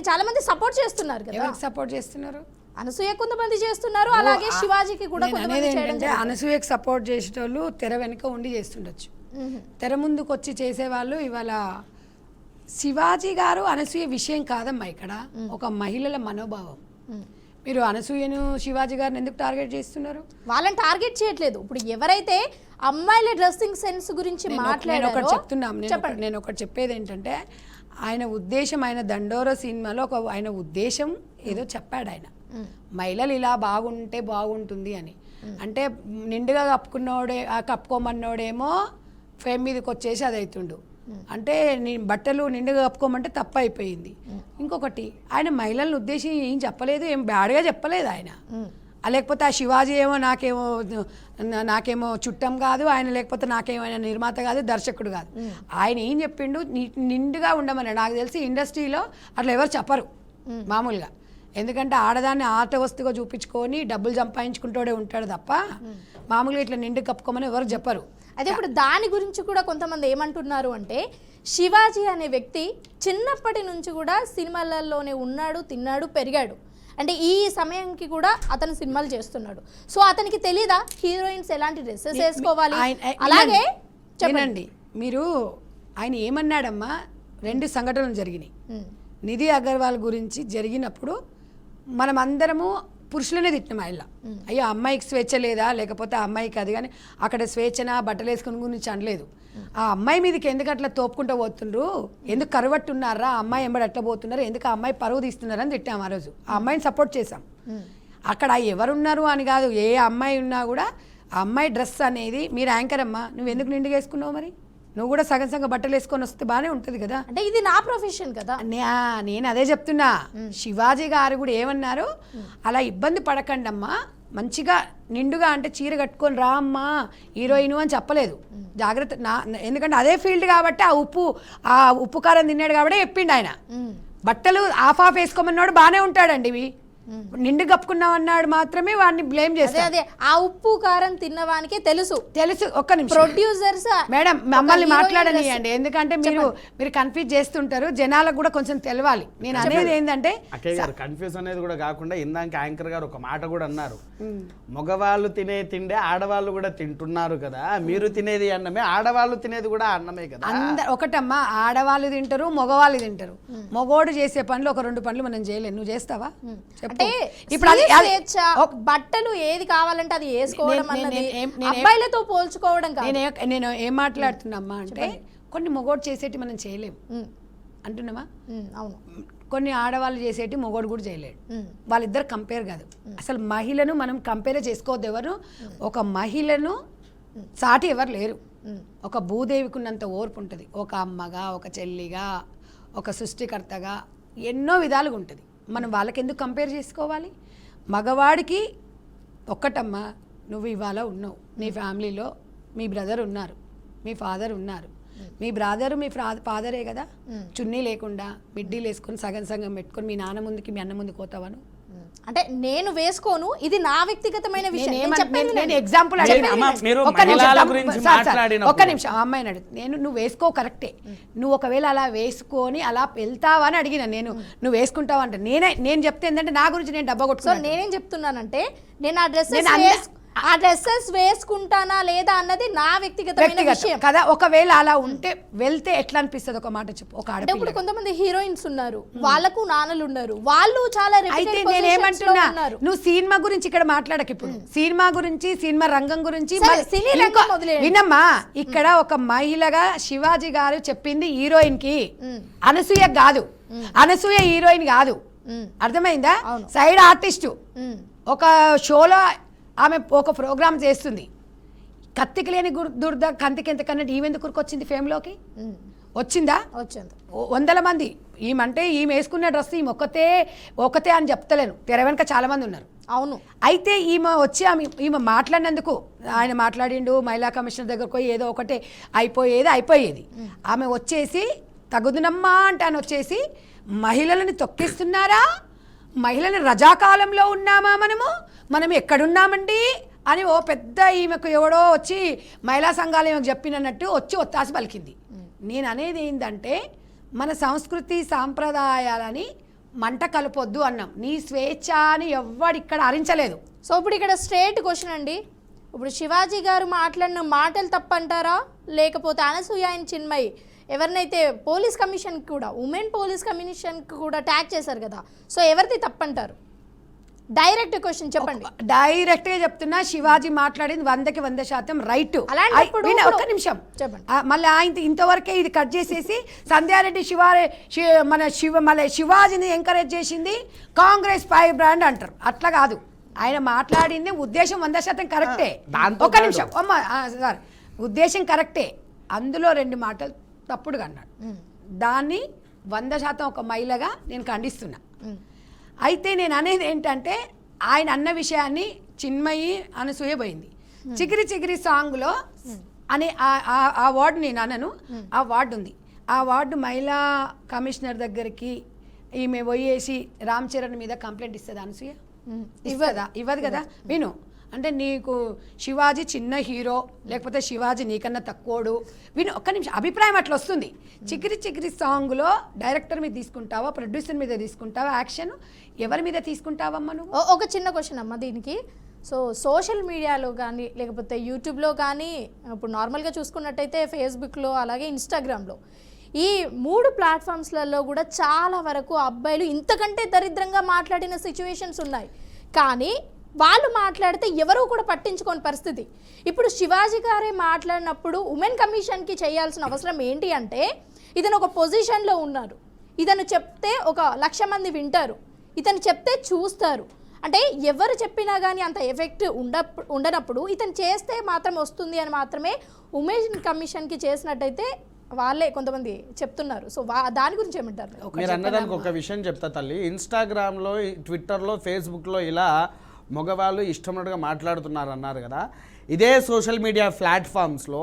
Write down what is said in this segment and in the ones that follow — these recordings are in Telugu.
చాలా మంది సపోర్ట్ చేస్తున్నారు కదా. ఎవరికి సపోర్ట్ చేస్తున్నారు? అనసూయ కొంతమంది చేస్తున్నారు, అలాగే శివాజీకి కూడా కొంతమంది చేయడం ఏంటంటే అనసూయకి సపోర్ట్ చేసేటోళ్ళు తెర వెనుక ఉండి చేస్తుండొచ్చు, తెర ముందుకు వచ్చి చేసేవాళ్ళు. ఇవాళ శివాజీ గారు అనసూయ విషయం కాదమ్మా, ఇక్కడ ఒక మహిళల మనోభావం. మీరు అనసూయను శివాజీ గారిని ఎందుకు టార్గెట్ చేస్తున్నారు? వాళ్ళని టార్గెట్ చేయట్లేదు. ఇప్పుడు ఎవరైతే అమ్మాయిల డ్రెస్సింగ్ సెన్స్ గురించి మాట్లాడారో నేను ఒకటి చెప్పేది ఏంటంటే, ఆయన ఉద్దేశం, ఆయన దండోర సినిమాలో ఆయన ఉద్దేశం ఏదో చెప్పాడు ఆయన, మహిళలు ఇలా బాగుంటే బాగుంటుంది అని. అంటే నిండుగా కప్పుకోమన్నోడేమో ఫేమ్ మీదకి వచ్చేసి అది అవుతుండు. అంటే బట్టలు నిండుగా కప్పుకోమంటే తప్పు అయిపోయింది. ఇంకొకటి, ఆయన మహిళలను ఉద్దేశం ఏం చెప్పలేదు, ఏం బ్యాడ్గా చెప్పలేదు ఆయన. లేకపోతే ఆ శివాజీ ఏమో నాకేమో చుట్టం కాదు ఆయన, లేకపోతే నాకేమైనా నిర్మాత కాదు, దర్శకుడు కాదు. ఆయన ఏం చెప్పిండు, నిండుగా ఉండమని. నాకు తెలిసి ఇండస్ట్రీలో అట్లా ఎవరు చెప్పరు మామూలుగా, ఎందుకంటే ఆడదాన్ని ఆట వస్తువుగా చూపించుకొని డబ్బులు సంపాదించుకుంటూనే ఉంటాడు తప్ప మామూలుగా ఇట్లా నిండు కప్పుకోమని ఎవరు చెప్పరు. అదే ఇప్పుడు దాని గురించి కూడా కొంతమంది ఏమంటున్నారు అంటే, శివాజీ అనే వ్యక్తి చిన్నప్పటి నుంచి కూడా సినిమాలలోనే ఉన్నాడు, తిన్నాడు, పెరిగాడు. అంటే ఈ సమయానికి కూడా అతను సినిమాలు చేస్తున్నాడు. సో అతనికి తెలీదా హీరోయిన్స్ ఎలాంటి డ్రెస్సెస్ వేసుకోవాలి? అలాగే చెప్పండి, మీరు ఆయన ఏమన్నాడమ్మా, 2 సంఘటనలు జరిగినాయి. నిధి అగర్వాల్ గురించి జరిగినప్పుడు మనం అందరము పురుషులనే తిట్టినాం ఆయన. అయ్యో అమ్మాయికి స్వేచ్ఛ లేదా, లేకపోతే ఆ అమ్మాయికి అది, కానీ అక్కడ స్వేచ్ఛన బట్టలు వేసుకుని గురించి అనలేదు. ఆ అమ్మాయి మీదకి ఎందుకు అట్లా తోపుకుంటూ పోతుండ్రు, ఎందుకు కరువట్టున్నారా, ఆ అమ్మాయి ఎంబడి అట్లా పోతున్నారు, ఎందుకు ఆ అమ్మాయి పరువు తీస్తున్నారని తిట్టాం ఆ రోజు. ఆ అమ్మాయిని సపోర్ట్ చేసాం. అక్కడ ఎవరున్నారు అని కాదు, ఏ అమ్మాయి ఉన్నా కూడా ఆ అమ్మాయి డ్రెస్ అనేది, మీరు యాంకర్ అమ్మా, నువ్వు ఎందుకు నిండుగా వేసుకున్నావు, మరి నువ్వు కూడా సగం సగం బట్టలు వేసుకొని వస్తే బాగానే ఉంటుంది కదా. అంటే ఇది నా ప్రొఫెషన్ కదా. నేను అదే చెప్తున్నా. శివాజీ గారు కూడా ఏమన్నారు, అలా ఇబ్బంది పడకండి అమ్మా, మంచిగా నిండుగా అంటే చీర కట్టుకొని రా అమ్మా హీరోయిన్ అని చెప్పలేదు. జాగ్రత్త, ఎందుకంటే అదే ఫీల్డ్ కాబట్టి ఆ ఉప్పు కారం తిన్నాడు కాబట్టి చెప్పిండు ఆయన. బట్టలు ఆఫ్ వేసుకోమన్నాడు బాగానే ఉంటాడండి, ఇవి నిండు కప్పుకున్నాం అన్నాడు మాత్రమే వాడిని బ్లేమ్ చేస్తారు. అదే ఆ ఉప్పు కారం తిన్నవానికే తెలుసు. ఒక్క నిమిషం ప్రొడ్యూసర్స్ మేడం మమ్మల్ని మాట్లాడనియండి, ఎందుకంటే మీరు కన్ఫ్యూజ్ చేస్తుంటారు, జనాలకు కూడా కొంచెం తెలవాలి. నేను అనేది ఏంటంటే, కన్ఫ్యూజ్ అనేది కూడా కాకుండా ఇందాక యాంకర్ గారు ఒక మాట కూడా అన్నారు, మగవాళ్ళు తినే తిండే ఆడవాళ్ళు కూడా తింటున్నారు కదా, మీరు తినేది అన్నమే ఆడవాళ్ళు తినేది కూడా అన్నమే కదా. ఒకటమ్మా, ఆడవాళ్ళు తింటారు, మగవాళ్ళు తింటారు. మగోడు చేసే పనులు ఒక 2 పనులు మనం చేయలేము, నువ్వు చేస్తావా? అంటే ఇప్పుడు బట్టలు ఏది కావాలంటే అది వేసుకోవడం అన్నది అబ్బాయిలతో పోల్చుకోవడం కాదు. నేను ఏం మాట్లాడుతున్నమ్మా అంటే, కొన్ని మగోడు చేసేటి మనం చేయలేము అంటున్నామా? అవును. కొన్ని ఆడవాళ్ళు చేసేటి మగోడు కూడా చేయలేడు. వాళ్ళిద్దరు కంపేర్ కాదు. అసలు మహిళను మనం కంపేర్ చేసుకోవద్దు. ఎవరు ఒక మహిళను సాటి ఎవరు లేరు. ఒక భూదేవికి ఉన్నంత ఓర్పు ఉంటుంది, ఒక అమ్మగా, ఒక చెల్లిగా, ఒక సృష్టికర్తగా ఎన్నో విధాలుగా ఉంటుంది. మనం వాళ్ళకి ఎందుకు కంపేర్ చేసుకోవాలి? మగవాడికి ఒక్కటమ్మా, నువ్వు ఇవాళ ఉన్నావు, నీ ఫ్యామిలీలో మీ బ్రదర్ ఉన్నారు, మీ ఫాదర్ ఉన్నారు, మీ బ్రదరు మీ ఫాదరే కదా, చున్నీ లేకుండా మిడ్డీలు వేసుకొని సగం సగం పెట్టుకొని మీ నాన్న ముందుకి మీ అన్న ముందుకు పోతావను. అంటే నేను వేసుకోను, ఇది నా వ్యక్తిగతమైన విషయం. ఎగ్జాంపుల్ ఒక్క నిమిషం, ఆ అమ్మాయిని అడుగు, నువ్వు వేసుకో కరెక్టే, నువ్వు ఒకవేళ అలా వేసుకొని అలా వెళ్తావా అని అడిగిన నేను, నువ్వు వేసుకుంటావా అంటే నేను చెప్తే ఏంటంటే నా గురించి నేను డబ్బా కొట్టుకో. నేనేం చెప్తున్నానంటే, నేను ఆ డ్రెస్సెస్ వేసుకుంటానా లేదా అన్నది నా వ్యక్తిగతమైన విషయం కదా. ఒకవేళ అలా ఉంటే వెళ్తే ఎట్లా అనిపిస్తుంది, ఒక మాట చెప్పు. ఒక ఆడ ఇప్పుడు కొంతమంది హీరోయిన్స్ ఉన్నారు, వాళ్ళకు నాన్నలు ఉన్నారు, వాళ్ళు చాలా. అయితే నేనేమంటున్నా, నువ్వు సినిమా గురించి ఇక్కడ మాట్లాడక, ఇప్పుడు సినిమా గురించి, సినిమా రంగం గురించి వినమ్మా. ఇక్కడ ఒక మహిళగా శివాజీ గారు చెప్పింది హీరోయిన్ కి, అనసూయ కాదు, అనసూయ హీరోయిన్ కాదు, అర్థమైందా? Side artist. ఒక షోలో ఆమె ఒక ప్రోగ్రామ్ చేస్తుంది, కత్తికి లేని దుర్ద కంతికి ఎంత కన్నట్టు ఈమెందుకు కురుకొచ్చింది ఫేమ్లోకి? వచ్చిందా? వచ్చింది. 100 మంది. ఈమె వేసుకున్న డ్రెస్ ఈమె ఒకతే అని చెప్తలేను, తెర వెనక చాలా మంది ఉన్నారు. అవును. అయితే ఈమె వచ్చి ఈమె మాట్లాడినందుకు, ఆయన మాట్లాడిండు, మహిళా కమిషనర్ దగ్గరకు పోయి ఏదో ఒకటే అయిపోయేది. ఆమె వచ్చేసి తగుదునమ్మా అంటాను, వచ్చేసి మహిళలని తొక్కిస్తున్నారా, మహిళని రజాకాలంలో ఉన్నామా, మనం ఎక్కడున్నామండి అని ఓ పెద్ద ఈమెకు ఎవడో వచ్చి మహిళా సంఘాలు ఈమెకు చెప్పినట్టు వచ్చి ఒత్తాసి పలికింది. నేను అనేది ఏంటంటే, మన సంస్కృతి సాంప్రదాయాలని మంట కలపొద్దు అన్నాం. నీ స్వేచ్ఛ అని ఎవ్వడు ఇక్కడ హరించలేదు. సో ఇప్పుడు ఇక్కడ స్ట్రేట్ క్వశ్చన్ అండి, ఇప్పుడు శివాజీ గారు మాట్లాడిన మాటలు తప్పంటారా, లేకపోతే అనసూయ అండ్ చిన్మయి ఎవరినైతే పోలీస్ కమిషన్కి కూడా ఉమెన్ పోలీస్ కమిషన్కి కూడా ట్యాగ్ చేశారు కదా, సో ఎవరిది తప్పంటారు? డైరెక్ట్ క్వశ్చన్ చెప్పండి. డైరెక్ట్ గా చెప్తున్నా, శివాజీ మాట్లాడింది 100కి 100% రైట్. అలాంటప్పుడు ఒక్క నిమిషం చెప్పండి. మళ్ళీ ఆయన ఇంతవరకే ఇది కట్ చేసేసి సంధ్యారెడ్డి శివాజీని ఎంకరేజ్ చేసింది కాంగ్రెస్ పై బ్రాండ్ అంటారు. అట్లా కాదు, ఆయన మాట్లాడింది ఉద్దేశం 100% కరెక్టే. ఒక్క నిమిషం సార్, ఉద్దేశం కరెక్టే, అందులో 2 మాటలు తప్పుడుగా అన్నాడు. దాన్ని 100% ఒక మహిళగా నేను ఖండిస్తున్నా. అయితే నేను అనేది ఏంటంటే, ఆయన అన్న విషయాన్ని చిన్మయి అనసూయ పోయింది. చిగిరి చిగిరి సాంగ్లో అనే ఆ వార్డు నేను అనను, ఆ వార్డు ఉంది. ఆ వార్డు మహిళా కమిషనర్ దగ్గరికి ఈమె పోయేసి రామ్ చరణ్ మీద కంప్లైంట్ ఇస్తుంది అనసూయ? ఇవ్వదు కదా. విను, అంటే నీకు శివాజీ చిన్న హీరో, లేకపోతే శివాజీ నీకన్నా తక్కువడు. విను ఒక్క నిమిషం, అభిప్రాయం అట్లా వస్తుంది. చికిరి చికిరి సాంగ్లో డైరెక్టర్ మీద తీసుకుంటావా, ప్రొడ్యూసర్ మీద తీసుకుంటావా యాక్షన్, ఎవరి మీద తీసుకుంటావమ్మా నువ్వు? ఒక చిన్న క్వశ్చన్ అమ్మ దీనికి. సో సోషల్ మీడియాలో కానీ లేకపోతే యూట్యూబ్లో కానీ, ఇప్పుడు నార్మల్గా చూసుకున్నట్టయితే ఫేస్బుక్లో అలాగే ఇన్స్టాగ్రామ్లో, ఈ 3 ప్లాట్ఫామ్స్లలో కూడా చాలా వరకు అబ్బాయిలు ఇంతకంటే దరిద్రంగా మాట్లాడిన సిచ్యువేషన్స్ ఉన్నాయి. కానీ వాళ్ళు మాట్లాడితే ఎవరూ కూడా పట్టించుకోని పరిస్థితి. ఇప్పుడు శివాజీ గారే మాట్లాడినప్పుడు ఉమెన్ కమిషన్కి చేయాల్సిన అవసరం ఏంటి అంటే, ఇతను ఒక పొజిషన్లో ఉన్నారు, ఇతను చెప్తే 1,00,000 మంది వింటారు, ఇతను చెప్తే చూస్తారు. అంటే ఎవరు చెప్పినా కానీ అంత ఎఫెక్ట్ ఉండనప్పుడు ఇతను చేస్తే మాత్రం వస్తుంది అని మాత్రమే ఉమెన్ కమిషన్కి చేసినట్టయితే వాళ్ళే కొంతమంది చెప్తున్నారు. సో దాని గురించి ఏమంటారు? మీరు అన్నదానికి ఒక విషయం చెప్తా తల్లి. ఇన్స్టాగ్రామ్లో, ట్విట్టర్లో, ఫేస్బుక్లో ఇలా మగవాళ్ళు ఇష్టమైనట్టుగా మాట్లాడుతున్నారు అన్నారు కదా. ఇదే సోషల్ మీడియా ప్లాట్ఫామ్స్లో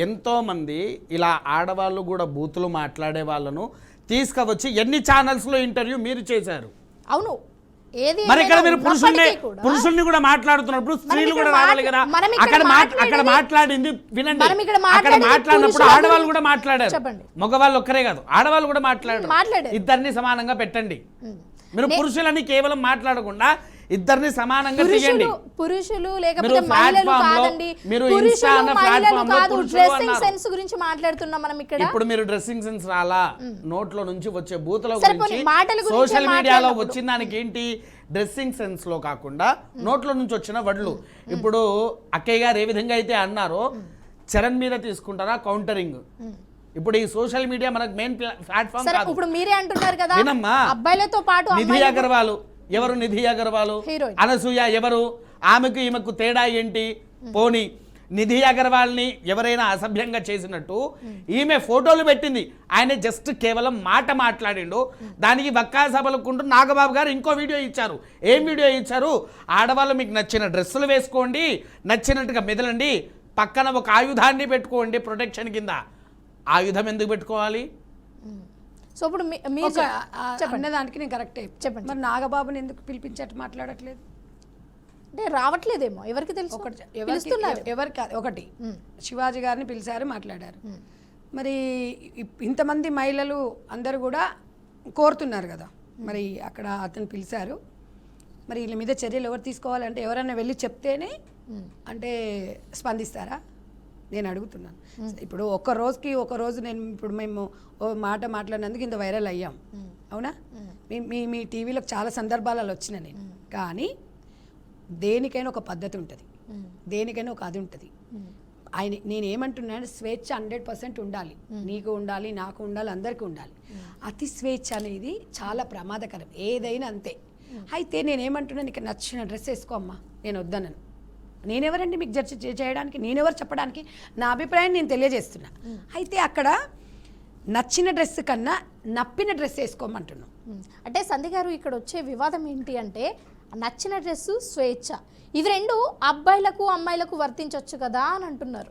ఎంతోమంది ఇలా ఆడవాళ్ళు కూడా బూతులు మాట్లాడే వాళ్ళను తీసుకువచ్చి ఎన్ని ఛానల్స్లో ఇంటర్వ్యూ మీరు చేశారు. అవును, ఏది మరి ఇక్కడ మీరు పురుషుల్ని కూడా మాట్లాడుతున్నప్పుడు స్త్రీలు కూడా రావాలి కదా. అక్కడ మాట్లాడింది వినండి, అక్కడ మాట్లాడినప్పుడు ఆడవాళ్ళు కూడా మాట్లాడారు, మగవాళ్ళు ఒక్కరే కాదు ఆడవాళ్ళు కూడా మాట్లాడారు. ఇద్దరిని సమానంగా పెట్టండి. మీరు పురుషులని కేవలం మాట్లాడకుండా ఇద్దరిని సమానంగా తీయండి. పురుషులు లేకపోతే మహిళలు కాదండి, పురుషులు మహిళలు కాదు, డ్రెస్సింగ్ సెన్స్ గురించి మాట్లాడుతున్నాం మనం ఇక్కడ. ఇప్పుడు మీరు డ్రెస్సింగ్ సెన్స్ రాలా, నోట్లో నుంచి వచ్చే బూతుల గురించి సోషల్ మీడియాలో వచ్చిన దానికి ఏంటి, డ్రెస్సింగ్ సెన్స్ లో కాకుండా నోట్లో నుంచి వచ్చిన వడ్లు. ఇప్పుడు అక్కయ్య గారు ఏ విధంగా అయితే అన్నారో, చరణ్ మీద తీసుకుంటారా కౌంటరింగ్. ఇప్పుడు ఈ సోషల్ మీడియా మనకు మెయిన్ ప్లాట్ఫామ్ కాదు. ఇప్పుడు మీరే అంటున్నారు కదా, అబ్బాయిలతో పాటు నిధి అగర్వాల్ ఎవరు, నిధి అగర్వాల్, అనసూయ ఎవరు, ఆమెకు ఈమెకు తేడా ఏంటి? పోనీ నిధి అగర్వాల్ని ఎవరైనా అసభ్యంగా చేసినట్టు ఈమె ఫోటోలు పెట్టింది, ఆయన జస్ట్ కేవలం మాట మాట్లాడిండు, దానికి వక్కా సభలుకుంటూ నాగబాబు గారు ఇంకో వీడియో ఇచ్చారు. ఏం వీడియో ఇచ్చారు? ఆడవాళ్ళు మీకు నచ్చిన డ్రెస్సులు వేసుకోండి, నచ్చినట్టుగా మెదలండి, పక్కన ఒక ఆయుధాన్ని పెట్టుకోండి ప్రొటెక్షన్ కింద. ఆయుధం ఎందుకు పెట్టుకోవాలి? సో ఇప్పుడు అన్నదానికి నేను కరెక్టే చెప్పండి. మరి నాగబాబుని ఎందుకు పిలిపించట్టు మాట్లాడట్లేదు? అంటే రావట్లేదేమో, ఎవరికి తెలుసు. ఎవరికి ఒకటి శివాజీ గారిని పిలిచారు, మాట్లాడారు. మరి ఇంతమంది మహిళలు అందరూ కూడా కోరుతున్నారు కదా, మరి అక్కడ అతను పిలిచారు, మరి వీళ్ళ మీద చర్యలు ఎవరు తీసుకోవాలంటే ఎవరైనా వెళ్ళి చెప్తేనే అంటే స్పందిస్తారా? నేను అడుగుతున్నాను. ఇప్పుడు ఒక రోజు నేను ఇప్పుడు మేము ఓ మాట మాట్లాడినందుకు ఇంత వైరల్ అయ్యాం, అవునా? మీ టీవీలో చాలా సందర్భాలలో వచ్చిన నేను. కానీ దేనికైనా ఒక పద్ధతి ఉంటుంది, దేనికైనా ఒక అది ఉంటుంది. నేను ఏమంటున్నాను, స్వేచ్ఛ 100% ఉండాలి. నీకు ఉండాలి, నాకు ఉండాలి, అందరికీ ఉండాలి. అతి స్వేచ్ఛ అనేది చాలా ప్రమాదకరం, ఏదైనా అంతే. అయితే నేనేమంటున్నాను, నీకు నచ్చిన డ్రెస్ వేసుకో అమ్మా, నేను వద్దనను. నేనెవరండి మీకు జడ్జి చేయడానికి? నేనెవరు చెప్పడానికి? నా అభిప్రాయం నేను తెలియజేస్తున్నా. అయితే అక్కడ నచ్చిన డ్రెస్ కన్నా నప్పిన డ్రెస్ వేసుకోమంటున్నాం. అంటే సంధ్య గారు, ఇక్కడ వచ్చే వివాదం ఏంటి అంటే, నచ్చిన డ్రెస్సు, స్వేచ్ఛ, ఇవి రెండు అబ్బాయిలకు అమ్మాయిలకు వర్తించవచ్చు కదా అని అంటున్నారు.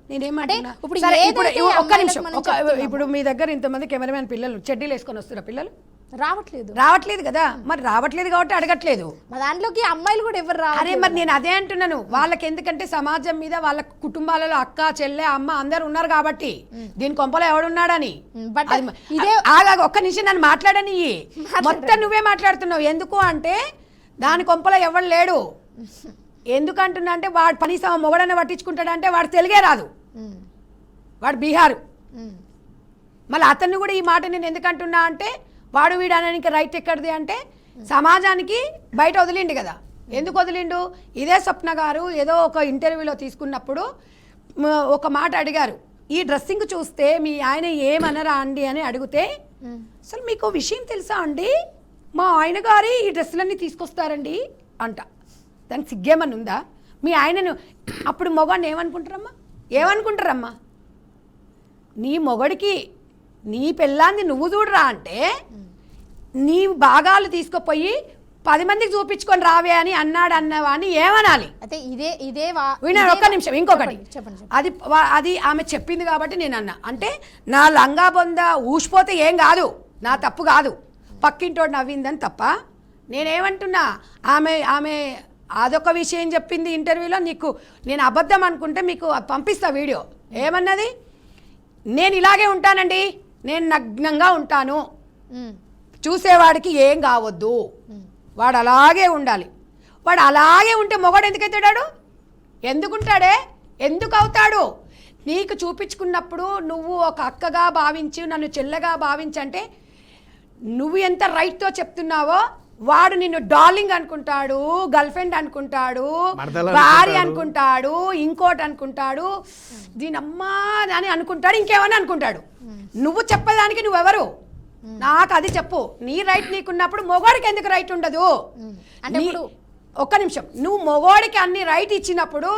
ఇప్పుడు మీ దగ్గర ఇంతమంది కెమెరామెన్ పిల్లలు చెడ్డీలు వేసుకొని వస్తున్నారు పిల్లలు రావట్లేదు కదా, మరి రావట్లేదు కాబట్టి అడగట్లేదు. మా దాంట్లోకి అమ్మాయిలు కూడా ఎవరు అరే మరి నేను అదే అంటున్నాను, వాళ్ళకి ఎందుకంటే సమాజం మీద వాళ్ళ కుటుంబాలలో అక్క చెల్లె అమ్మ అందరు ఉన్నారు కాబట్టి దీని కొంపలో ఎవడున్నాడని. బట్ ఇదే ఆగా ఒక్క నిమిషం నన్ను మాట్లాడని, మొత్తం నువ్వే మాట్లాడుతున్నావు. ఎందుకు అంటే దాని కొంపలో ఎవడు లేడు. ఎందుకంటున్నా అంటే వాడు కనీసం మొగడన్న పట్టించుకుంటాడంటే వాడు తెలుగే రాదు, వాడు బీహారు. మళ్ళీ అతన్ని కూడా ఈ మాట నేను ఎందుకంటున్నా అంటే వాడు వీడు అనడానికి రైట్ ఎక్కడిది అంటే సమాజానికి బయట వదిలిండు కదా. ఎందుకు వదిలిండు? ఇదే స్వప్న గారు ఏదో ఒక ఇంటర్వ్యూలో తీసుకున్నప్పుడు ఒక మాట అడిగారు, ఈ డ్రెస్సింగ్ చూస్తే మీ ఆయన ఏమనరా అండి అని అడిగితే, అసలు మీకు విషయం తెలుసా అండి, మా ఆయన గారి ఈ డ్రెస్సులన్నీ తీసుకొస్తారండి అంట. దానికి సిగ్గేమని ఉందా? మీ ఆయనను అప్పుడు మొగాడిని ఏమనుకుంటారమ్మా? నీ మొగడికి నీ పెళ్ళాన్ని నువ్వు చూడరా అంటే నీ భాగాలు తీసుకుపోయి 10 మందికి చూపించుకొని రావే అని అన్నవాడిని ఏమనాలి? అయితే ఇదే విన్నారు. ఒక్క నిమిషం, ఇంకొకటి అది ఆమె చెప్పింది కాబట్టి నేను అన్నా. అంటే నా లంగా బొంద ఊసిపోతే ఏం కాదు, నా తప్పు కాదు, పక్కింటోడు నవ్విందని తప్ప. నేనేమంటున్నా, ఆమె అదొక విషయం చెప్పింది ఇంటర్వ్యూలో. నేను అబద్ధం అనుకుంటే మీకు పంపిస్తా వీడియో. ఏమన్నది? నేను ఇలాగే ఉంటానండి, నేను నగ్నంగా ఉంటాను, చూసేవాడికి ఏం కావద్దు, వాడు అలాగే ఉండాలి. వాడు అలాగే ఉంటే మొగడు ఎందుకవుతాడు? ఎందుకుంటాడే? ఎందుకు అవుతాడు? నీకు చూపించుకున్నప్పుడు నువ్వు ఒక అక్కగా భావించి నన్ను చెల్లెగా భావించంటే నువ్వు ఎంత రైట్తో చెప్తున్నావో వాడు నిన్ను డార్లింగ్ అనుకుంటాడు, గర్ల్ ఫ్రెండ్ అనుకుంటాడు, భార్య అనుకుంటాడు, ఇంకోటి అనుకుంటాడు, దీనమ్మా అని అనుకుంటాడు, ఇంకేమని అనుకుంటాడు. నువ్వు చెప్పేదానికి నువ్వెవరు? నాకు అది చెప్పు. నీ రైట్ నీకున్నప్పుడు మొగోడికి ఎందుకు రైట్ ఉండదు? ఒక్క నిమిషం, నువ్వు మొగోడికి అన్ని రైట్ ఇచ్చినప్పుడు,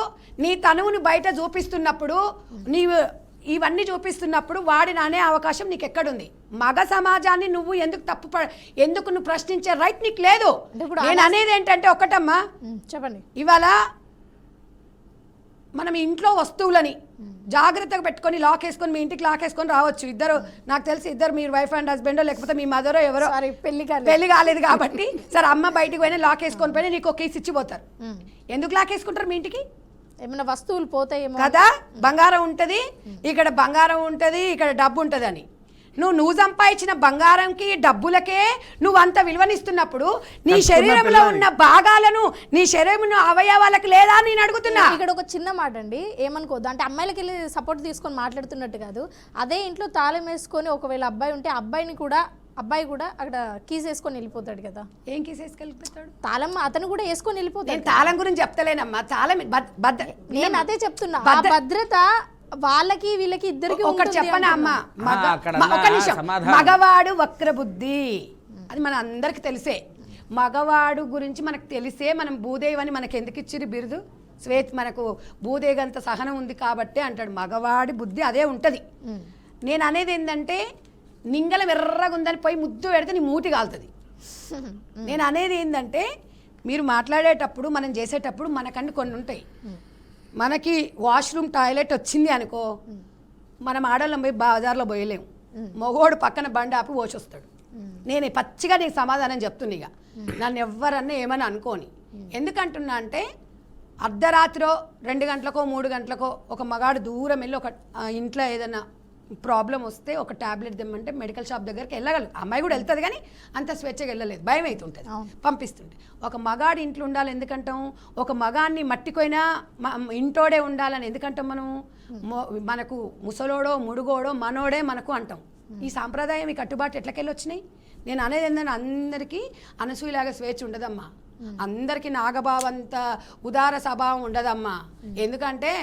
నీ తనువుని బయట చూపిస్తున్నప్పుడు, నీవు ఇవన్నీ చూపిస్తున్నప్పుడు వాడిని అనే అవకాశం నీకు ఎక్కడుంది? మగ సమాజాన్ని నువ్వు ఎందుకు నువ్వు ప్రశ్నించే రైట్ నీకు లేదు. నేను అనేది ఏంటంటే ఒకటమ్మా, చెప్పండి, ఇవాళ మనం ఇంట్లో వస్తువులని జాగ్రత్తగా పెట్టుకొని లాక్ వేసుకొని మీ ఇంటికి లాక్ వేసుకొని రావచ్చు. ఇద్దరు, నాకు తెలిసి ఇద్దరు, మీరు వైఫ్ అండ్ హస్బెండో లేకపోతే మీ మదరో ఎవరో పెళ్లి కాలేదు కాబట్టి సరే అమ్మ బయటికి పోయినా లాక్ వేసుకొని పోయినా నీకు ఒక కేసు ఇచ్చిపోతారు. ఎందుకు లాక్ వేసుకుంటారు? మీ ఇంటికి ఏమైనా వస్తువులు పోతాయేమో కదా, బంగారం ఉంటుంది, ఇక్కడ బంగారం ఉంటుంది, ఇక్కడ డబ్బు ఉంటుంది అని. నువ్వు సంపాదించిన బంగారంకి డబ్బులకే నువ్వు అంత విలువనిస్తున్నప్పుడు నీ శరీరంలో ఉన్న భాగాలను, నీ శరీరం అవయవాలకు లేదా నేను అడుగుతున్నా. ఇక్కడ ఒక చిన్న మాట అండి, ఏమనుకోద్దు అంటే అమ్మాయిలకి వెళ్ళి సపోర్ట్ తీసుకొని మాట్లాడుతున్నట్టు కాదు. అదే ఇంట్లో తాళం వేసుకొని ఒకవేళ అబ్బాయి ఉంటే అబ్బాయి కూడా అక్కడ కీస్ వేసుకొని వెళ్ళిపోతాడు కదా. ఏం కీస్ వేసుకెళ్ళిపోతాడు? తాళం అతను కూడా వేసుకొని వెళ్ళిపోతాడు. నేను తాళం గురించి చెప్తలేనమ్మా, తాళం నేను అదే చెప్తున్నా, భద్రత వాళ్ళకి వీళ్ళకి ఇద్దరికి. ఒకటి చెప్పనా అమ్మా, ఒక నిమిషం, మగవాడు వక్రబుద్ధి, అది మన అందరికి తెలిసే. మగవాడు గురించి మనకు తెలిసే మనం భూదేవని మనకు ఎందుకు ఇచ్చిరు బిరుదు? మనకు భూదేగంత సహనం ఉంది కాబట్టి అంటాడు. మగవాడి బుద్ధి అదే ఉంటుంది. నేను అనేది ఏంటంటే నింగలం ఎర్రగా ఉందని పోయి ముద్దు పెడితే నీ మూతి కాలుతుంది. నేను అనేది ఏంటంటే మీరు మాట్లాడేటప్పుడు మనం చేసేటప్పుడు మనకన్నీ కొన్ని ఉంటాయి. మనకి వాష్రూమ్ టాయిలెట్ వచ్చింది అనుకో, మనం ఆడవాళ్ళం పోయి బజార్లో పోయలేము, మగోడు పక్కన బండి ఆపి పోసొస్తాడు. నేను పచ్చిగా నీకు సమాధానం చెప్తున్నా. ఇక నన్ను ఎవరన్నా ఏమని అనుకోని. ఎందుకంటున్నా అంటే అర్ధరాత్రో 2 గంటలకో 3 గంటలకో ఒక మగాడు దూరం వెళ్ళి ఒక ఇంట్లో ఏదైనా ప్రాబ్లం వస్తే ఒక ట్యాబ్లెట్ తెమ్మంటే మెడికల్ షాప్ దగ్గరికి వెళ్ళగలదు. అమ్మాయి కూడా వెళ్తుంది కానీ అంత స్వేచ్ఛగా వెళ్ళలేదు, భయం అవుతుంటుంది, పంపిస్తుంటే. ఒక మగాడు ఇంట్లో ఉండాలి ఎందుకంటాం? ఒక మగాన్ని మట్టికోయినా ఇంటోడే ఉండాలని ఎందుకంటాం మనం? మనకు ముసలోడో ముడుగోడో మనోడే మనకు అంటాం. ఈ సాంప్రదాయం, ఈ కట్టుబాటు ఎట్లకెళ్ళి వచ్చినాయి? నేను అనేది ఏంటంటే అందరికీ అనసూయలాగా స్వేచ్ఛ ఉండదమ్మా, అందరికీ నాగబావంత ఉదార స్వభావం ఉండదమ్మా. ఎందుకంటే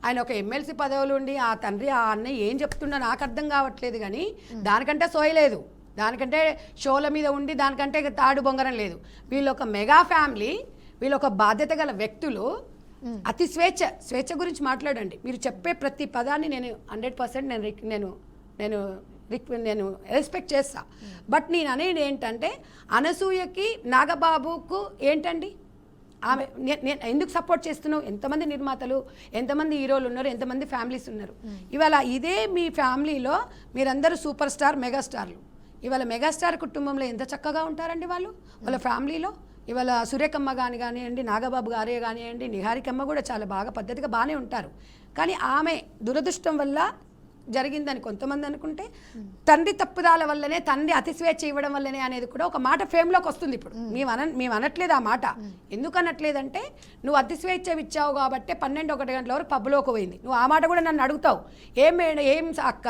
ఆయన ఒక ఎమ్మెల్సీ పదవులు ఉండి ఆ తండ్రి ఆ అన్నయ్య ఏం చెప్తుండో నాకు అర్థం కావట్లేదు. కానీ దానికంటే సోయలేదు, దానికంటే షోల మీద ఉండి దానికంటే తాడు బొంగరం లేదు. వీళ్ళు ఒక మెగా ఫ్యామిలీ, వీళ్ళు ఒక బాధ్యత గల వ్యక్తులు. అతి స్వేచ్ఛ గురించి మాట్లాడండి. మీరు చెప్పే ప్రతి పదాన్ని నేను 100% నేను రెస్పెక్ట్ చేస్తా. బట్ నేను అనేది ఏంటంటే అనసూయకి నాగబాబుకు ఏంటండి ఆమె నేను ఎందుకు సపోర్ట్ చేస్తున్నావు? ఎంతమంది నిర్మాతలు, ఎంతమంది హీరోలు ఉన్నారు, ఎంతమంది ఫ్యామిలీస్ ఉన్నారు. ఇవాళ ఇదే మీ ఫ్యామిలీలో మీరందరూ సూపర్ స్టార్, మెగాస్టార్లు. ఇవాళ మెగాస్టార్ కుటుంబంలో ఎంత చక్కగా ఉంటారండి వాళ్ళు వాళ్ళ ఫ్యామిలీలో. ఇవాళ సురేఖమ్మ కానివ్వండి, నాగబాబు గారే కానివ్వండి, నిహారికమ్మ కూడా చాలా బాగా పద్ధతిగా బాగానే ఉంటారు. కానీ ఆమె దురదృష్టం వల్ల జరిగిందని కొంతమంది అనుకుంటే, తండ్రి తప్పుదాల వల్లనే, తండ్రి అతి స్వేచ్ఛ ఇవ్వడం వల్లనే అనేది కూడా ఒక మాట ఫేమ్లోకి వస్తుంది. ఇప్పుడు మేము అనట్లేదు ఆ మాట. ఎందుకు అనట్లేదంటే, నువ్వు అతి స్వేచ్ఛ ఇచ్చావు కాబట్టి 12-1 గంటల వరకు పబ్లోకి పోయింది. నువ్వు ఆ మాట కూడా నన్ను అడుగుతావు, ఏం మేడం, ఏం అక్క,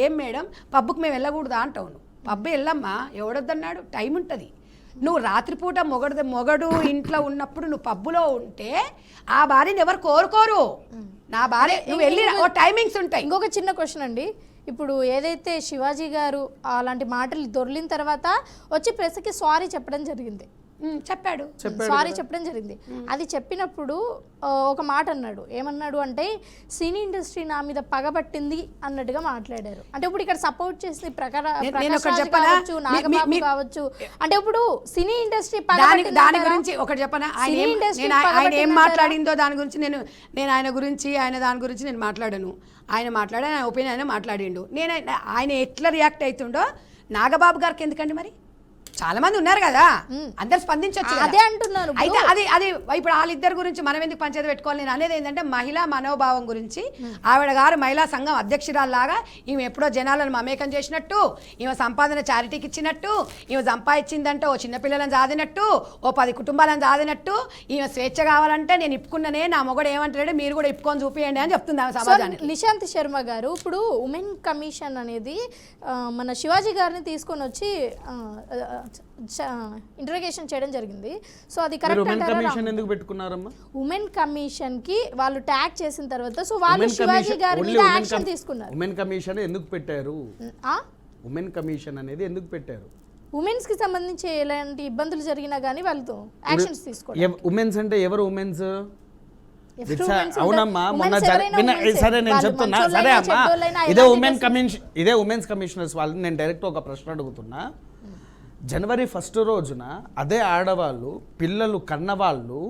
ఏం మేడం పబ్బుకి మేము వెళ్ళకూడదా అంటావు. నువ్వు పబ్బు వెళ్ళమ్మా, ఎవడొద్దన్నాడు, టైం ఉంటుంది. నువ్వు రాత్రిపూట మొగడు ఇంట్లో ఉన్నప్పుడు నువ్వు పబ్బులో ఉంటే ఆ భార్యని ఎవరు కోరుకోరు. నా భార్య నువ్వు వెళ్ళి టైమింగ్స్ ఉంటాయి. ఇంకొక చిన్న క్వశ్చన్ అండి, ఇప్పుడు ఏదైతే శివాజీ గారు అలాంటి మాటలు దొర్లిన తర్వాత వచ్చి ప్రెస్కి సారీ చెప్పడం జరిగింది, చెప్పాడు సారీ చెప్పడం జరిగింది. అది చెప్పినప్పుడు ఒక మాట అన్నాడు, ఏమన్నాడు అంటే సినీ ఇండస్ట్రీ నా మీద పగబట్టింది అన్నట్టుగా మాట్లాడారు. అంటే ఇప్పుడు ఇక్కడ సపోర్ట్ చేసింది కావచ్చు, నాగబాబు కావచ్చు. అంటే ఇప్పుడు సినీ ఇండస్ట్రీ దాని గురించి ఒకటి చెప్పనా, ఆయన ఏం మాట్లాడిందో దాని గురించి నేను ఆయన గురించి దాని గురించి నేను మాట్లాడాను. ఆయన మాట్లాడే ఆయన ఒపీనియన్ ఆయన మాట్లాడిండు. నేను ఆయన ఎట్లా రియాక్ట్ అవుతుండో నాగబాబు గారికి ఎందుకండి మరి? చాలా మంది ఉన్నారు కదా, అందరు స్పందించవచ్చు. అదే అంటున్నారు. అయితే అది ఇప్పుడు వాళ్ళిద్దరి గురించి మనం ఎందుకు పంచాయతీ పెట్టుకోవాలి? నేను అనేది ఏంటంటే మహిళా మనోభావం గురించి. ఆవిడ గారు మహిళా సంఘం అధ్యక్షురాల్లాగా ఈమె ఎప్పుడో జనాలను మమేకం చేసినట్టు, ఈమె సంపాదన చారిటీకి ఇచ్చినట్టు, ఈమె సంపాదించిందంటే ఓ చిన్నపిల్లలను సాధినట్టు, ఓ 10 కుటుంబాలను సాధినట్టు, ఈమె స్వేచ్ఛ కావాలంటే నేను ఇప్పుకున్ననే, నా మొగడు ఏమంటాడు మీరు కూడా ఇప్పుకొని చూపియండి అని చెప్తుంది ఆమె సమాజానికి. నిశాంత్ శర్మ గారు ఇప్పుడు ఉమెన్ కమిషన్ అనేది మన శివాజీ గారిని తీసుకొని వచ్చి ఇంటర్గేషన్ చేయడం జరిగింది. సో అది కరెక్ట్ అంటారా? ఎందుకు పెట్టుకున్నారమ్మా ఉమెన్ కమిషన్ కి వాళ్ళు ట్యాగ్ చేసిన తర్వాత సో వాళ్ళు శివాజీ గారి మీద యాక్షన్ తీసుకున్నారు. ఉమెన్ కమిషన్ ఎందుకు పెట్టారు? ఉమెన్ కమిషన్ అనేది ఎందుకు పెట్టారు? ఉమెన్స్ కి సంబంధించి ఎలాంటి ఇబ్బందులు జరిగినా గానీ వాళ్ళతో యాక్షన్స్ తీసుకోవాలి. ఉమెన్స్ అంటే ఎవరు ఉమెన్స్? అవునమ్మా, మొన్న సరే నేను చెప్తున్నా, సరే అమ్మా, ఇదే ఉమెన్స్ కమిషనర్స్ వాళ్ళని నేను డైరెక్ట్ ఒక ప్రశ్న అడుగుతున్నా. జనవరి 1 రోజున అదే ఆడవాళ్ళు పిల్లలు కన్నవాళ్ళు